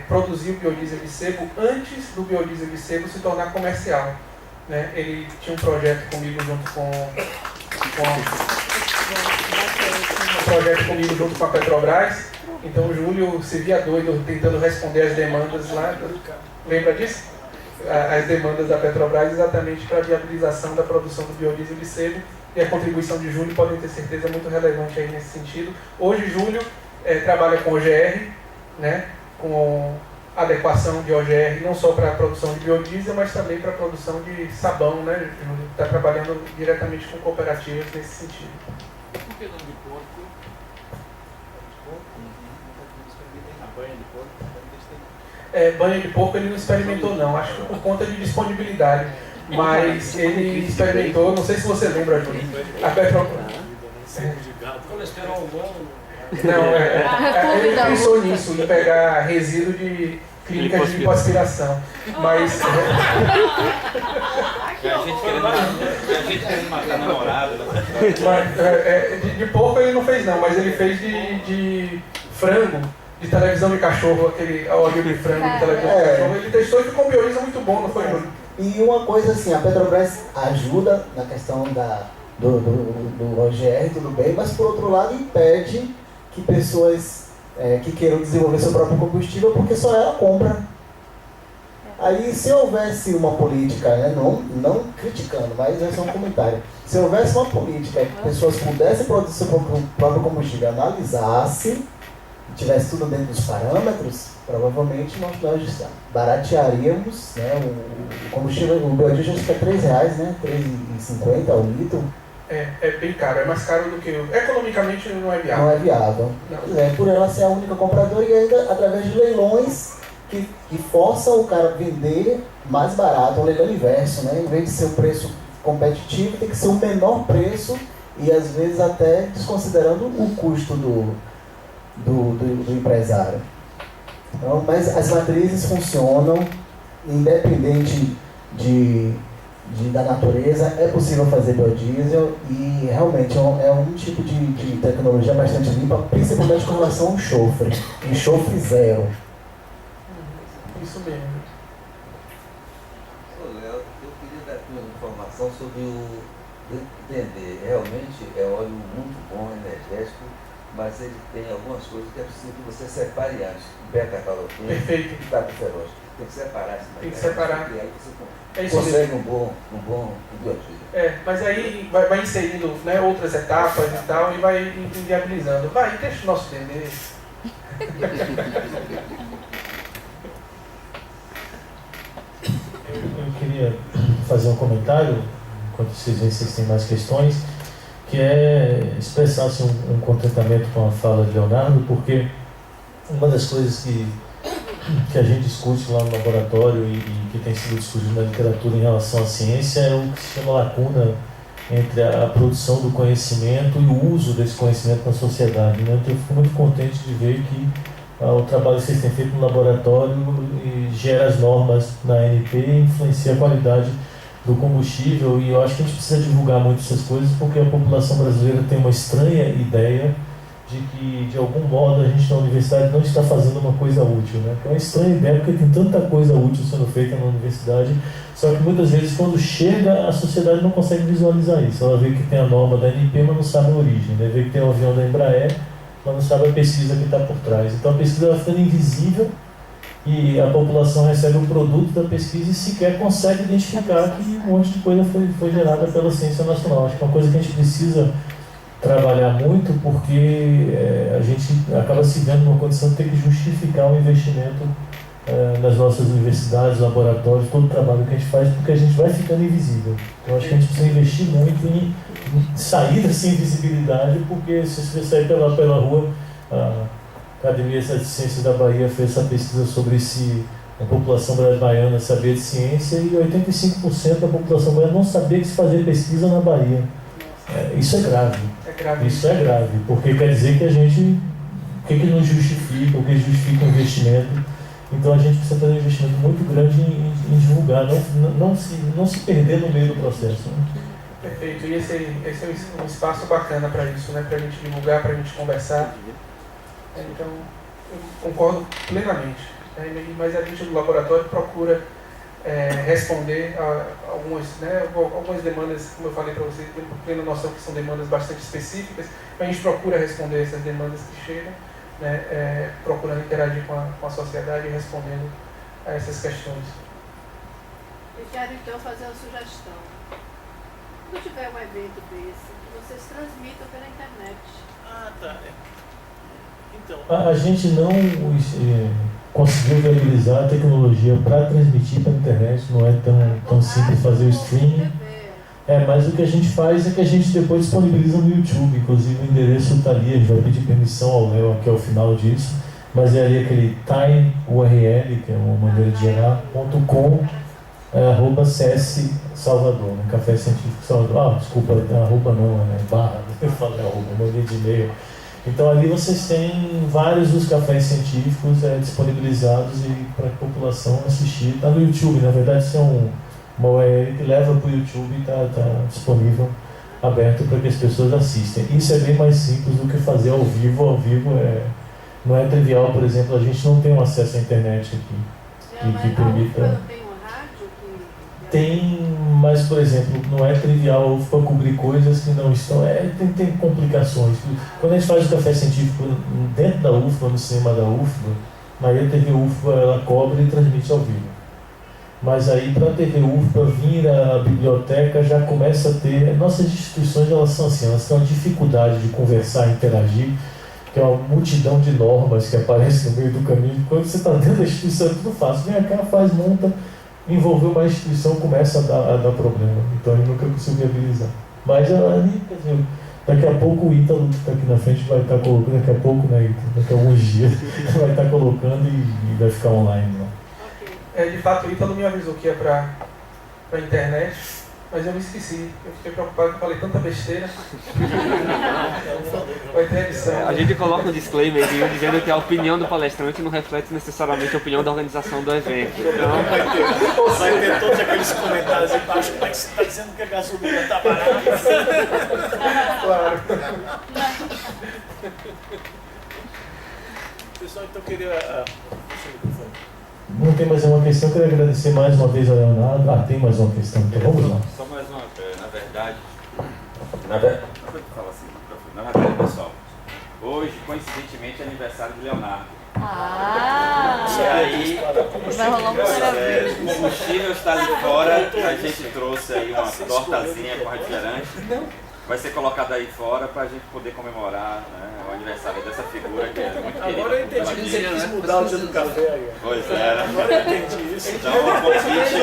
produziu biodiesel de sebo antes do biodiesel de sebo se tornar comercial. Né? Ele tinha um projeto comigo junto com a Petrobras. Então o Júlio se via doido tentando responder as demandas lá. Lembra disso? As demandas da Petrobras exatamente para a viabilização da produção do biodiesel de sebo, e a contribuição de Júlio podem ter certeza muito relevante aí nesse sentido. Hoje Júlio trabalha com OGR, né, com adequação de OGR não só para a produção de biodiesel, mas também para a produção de sabão, né? Júlio está trabalhando diretamente com cooperativas nesse sentido. Por que não de porco? Banha de porco? Banho de porco ele não experimentou não, acho que por conta de disponibilidade, mas ele experimentou, não sei se você lembra, Júlio, a Petrobras. Colesterol bom. Não, ele pensou nisso, em pegar resíduo de clínicas de lipoaspiração, mas... A gente querendo matar namorado. De porco ele não fez não, mas ele fez de frango, de televisão de cachorro, aquele óleo de frango de televisão de cachorro, ele testou e ficou um biodiesel muito bom, não foi, Júlio? E uma coisa assim, a Petrobras ajuda na questão do OGR, tudo bem, mas por outro lado impede que pessoas que queiram desenvolver seu próprio combustível, porque só ela compra. Aí se houvesse uma política, né, não criticando, mas é só um comentário, se houvesse uma política que pessoas pudessem produzir seu próprio combustível, analisasse, tivesse tudo dentro dos parâmetros, provavelmente nós baratearíamos, né, o combustível, o biodiesel fica R$3, né, R$3,50 ao litro. É bem caro, é mais caro do que... Economicamente não é viável. Não é viável. Por ela ser a única compradora e ainda através de leilões que forçam o cara a vender mais barato, um leilão inverso, né? Em vez de ser um preço competitivo, tem que ser o menor preço e às vezes até desconsiderando o custo do empresário. Então, mas as matrizes funcionam, independente da natureza, é possível fazer biodiesel e realmente é um tipo de tecnologia bastante limpa, principalmente com relação ao enxofre zero. Isso mesmo. Léo, eu queria dar uma informação sobre o dendê. Realmente é óleo muito bom, energético, mas ele tem algumas coisas que é preciso que você separe antes. Beta-caroteno e tabiferol. Tem que separar esse Tem que separar. E aí você consegue um bom biodiesel. Mas aí vai inserindo, né, outras etapas e tal, e vai inviabilizando. Vai, deixa o nosso dendê. Eu queria fazer um comentário, enquanto vocês veem se vocês têm mais questões, que é expressar assim, um contentamento com a fala de Leonardo, porque uma das coisas que a gente discute lá no laboratório e que tem sido discutido na literatura em relação à ciência é o que se chama lacuna entre a produção do conhecimento e o uso desse conhecimento na sociedade, né? Então eu fico muito contente de ver que o trabalho que vocês têm feito no laboratório gera as normas na ANP e influencia a qualidade do combustível, e eu acho que a gente precisa divulgar muito essas coisas porque a população brasileira tem uma estranha ideia de que, de algum modo, a gente na universidade não está fazendo uma coisa útil, né? Que é uma estranha ideia, porque tem tanta coisa útil sendo feita na universidade, só que muitas vezes quando chega a sociedade não consegue visualizar isso. Ela vê que tem a norma da ANP, mas não sabe a origem, né? Vê que tem um avião da Embraer, mas não sabe a pesquisa que está por trás. Então a pesquisa vai ficando invisível e a população recebe o produto da pesquisa e sequer consegue identificar que um monte de coisa foi gerada pela ciência nacional. Acho que é uma coisa que a gente precisa trabalhar muito, porque a gente acaba se vendo numa condição de ter que justificar um investimento nas nossas universidades, laboratórios, todo o trabalho que a gente faz, porque a gente vai ficando invisível. Então acho que a gente precisa investir muito em sair dessa invisibilidade, porque se você sair pela rua, a Academia de Ciências da Bahia fez essa pesquisa sobre se a população baiana sabia de ciência, e 85% da população baiana não sabia que se fazia pesquisa na Bahia. Isso é grave. Isso é grave, porque quer dizer que a gente, o que nos justifica, o que justifica o investimento. Então a gente precisa fazer um investimento muito grande em divulgar, não se perder no meio do processo. Né? Perfeito, e esse é um espaço bacana para isso, né? Para a gente divulgar, para a gente conversar. Então, eu concordo plenamente. Mas a gente do laboratório procura responder a algumas demandas, como eu falei para vocês, tenho plena noção que são demandas bastante específicas, mas a gente procura responder essas demandas que chegam, né, procurando interagir com a sociedade e respondendo a essas questões. Eu quero então fazer uma sugestão. Quando tiver um evento desse, que vocês transmitam pela internet. Ah, tá. Então. A gente não conseguiu viabilizar a tecnologia para transmitir pela internet, não é tão simples fazer o streaming. Mas o que a gente faz é que a gente depois disponibiliza no YouTube, inclusive o endereço está ali, a gente vai pedir permissão ao Léo aqui ao final disso, mas é ali aquele timeurl, que é uma maneira de gerar, .com/CS Salvador, né? Café Científico Salvador. Desculpa, arroba não, barra, eu falei arroba, mandei de e-mail. Então ali vocês têm vários dos cafés científicos disponibilizados para a população assistir. Está no YouTube, na verdade isso é uma URL que leva para o YouTube e está disponível, aberto para que as pessoas assistam. Isso é bem mais simples do que fazer ao vivo. Ao vivo não é trivial, por exemplo, a gente não tem um acesso à internet aqui que permita... Tem, mas, por exemplo, não é trivial a UFPA cobrir coisas que não estão... Tem complicações. Quando a gente faz o café científico dentro da UFPA, no cinema da UFPA, aí a TV UFPA ela cobre e transmite ao vivo. Mas aí, para a TV UFPA vir a biblioteca, já começa a ter... Nossas instituições, elas são assim, elas têm uma dificuldade de conversar, interagir, que é uma multidão de normas que aparece no meio do caminho. Quando você está dentro da instituição, é tudo fácil. Vem cá, faz, monta... Envolver uma instituição começa a dar problema, então ele nunca conseguiu viabilizar. Mas ali, quer dizer, daqui a pouco o Ítalo que está aqui na frente vai estar colocando, daqui a pouco, né, daqui a alguns dias, vai estar colocando e vai ficar online lá. De fato, o Ítalo me avisou que ia para a internet, mas eu me esqueci. Eu fiquei preocupado que eu falei tanta besteira. Vai ter edição. A gente coloca um disclaimer dizendo que a opinião do palestrante não reflete necessariamente a opinião da organização do evento. Então... Vai ter todos aqueles comentários embaixo, mas você está dizendo que a gasolina está barata. Claro. Pessoal, então eu queria... Não tem mais uma questão, eu queria agradecer mais uma vez ao Leonardo. Tem mais uma questão, então vamos lá. Só mais uma, na verdade, pessoal, hoje, coincidentemente, é aniversário de Leonardo. E aí, vai rolar um parabéns. O combustível está ali fora, a gente trouxe aí uma tortazinha com refrigerante. Vai ser colocado aí fora para a gente poder comemorar, né, o aniversário dessa figura que é muito querida. Agora eu entendi que você quis mudar o dia do café aí. Pois é. Agora eu entendi isso. Então, o convite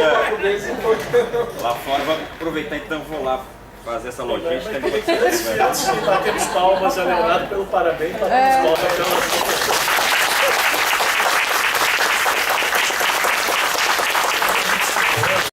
lá fora, vou aproveitar então, vou lá fazer essa logística. Antes de batermos palmas a Leonardo pelo parabéns, batemos palmas.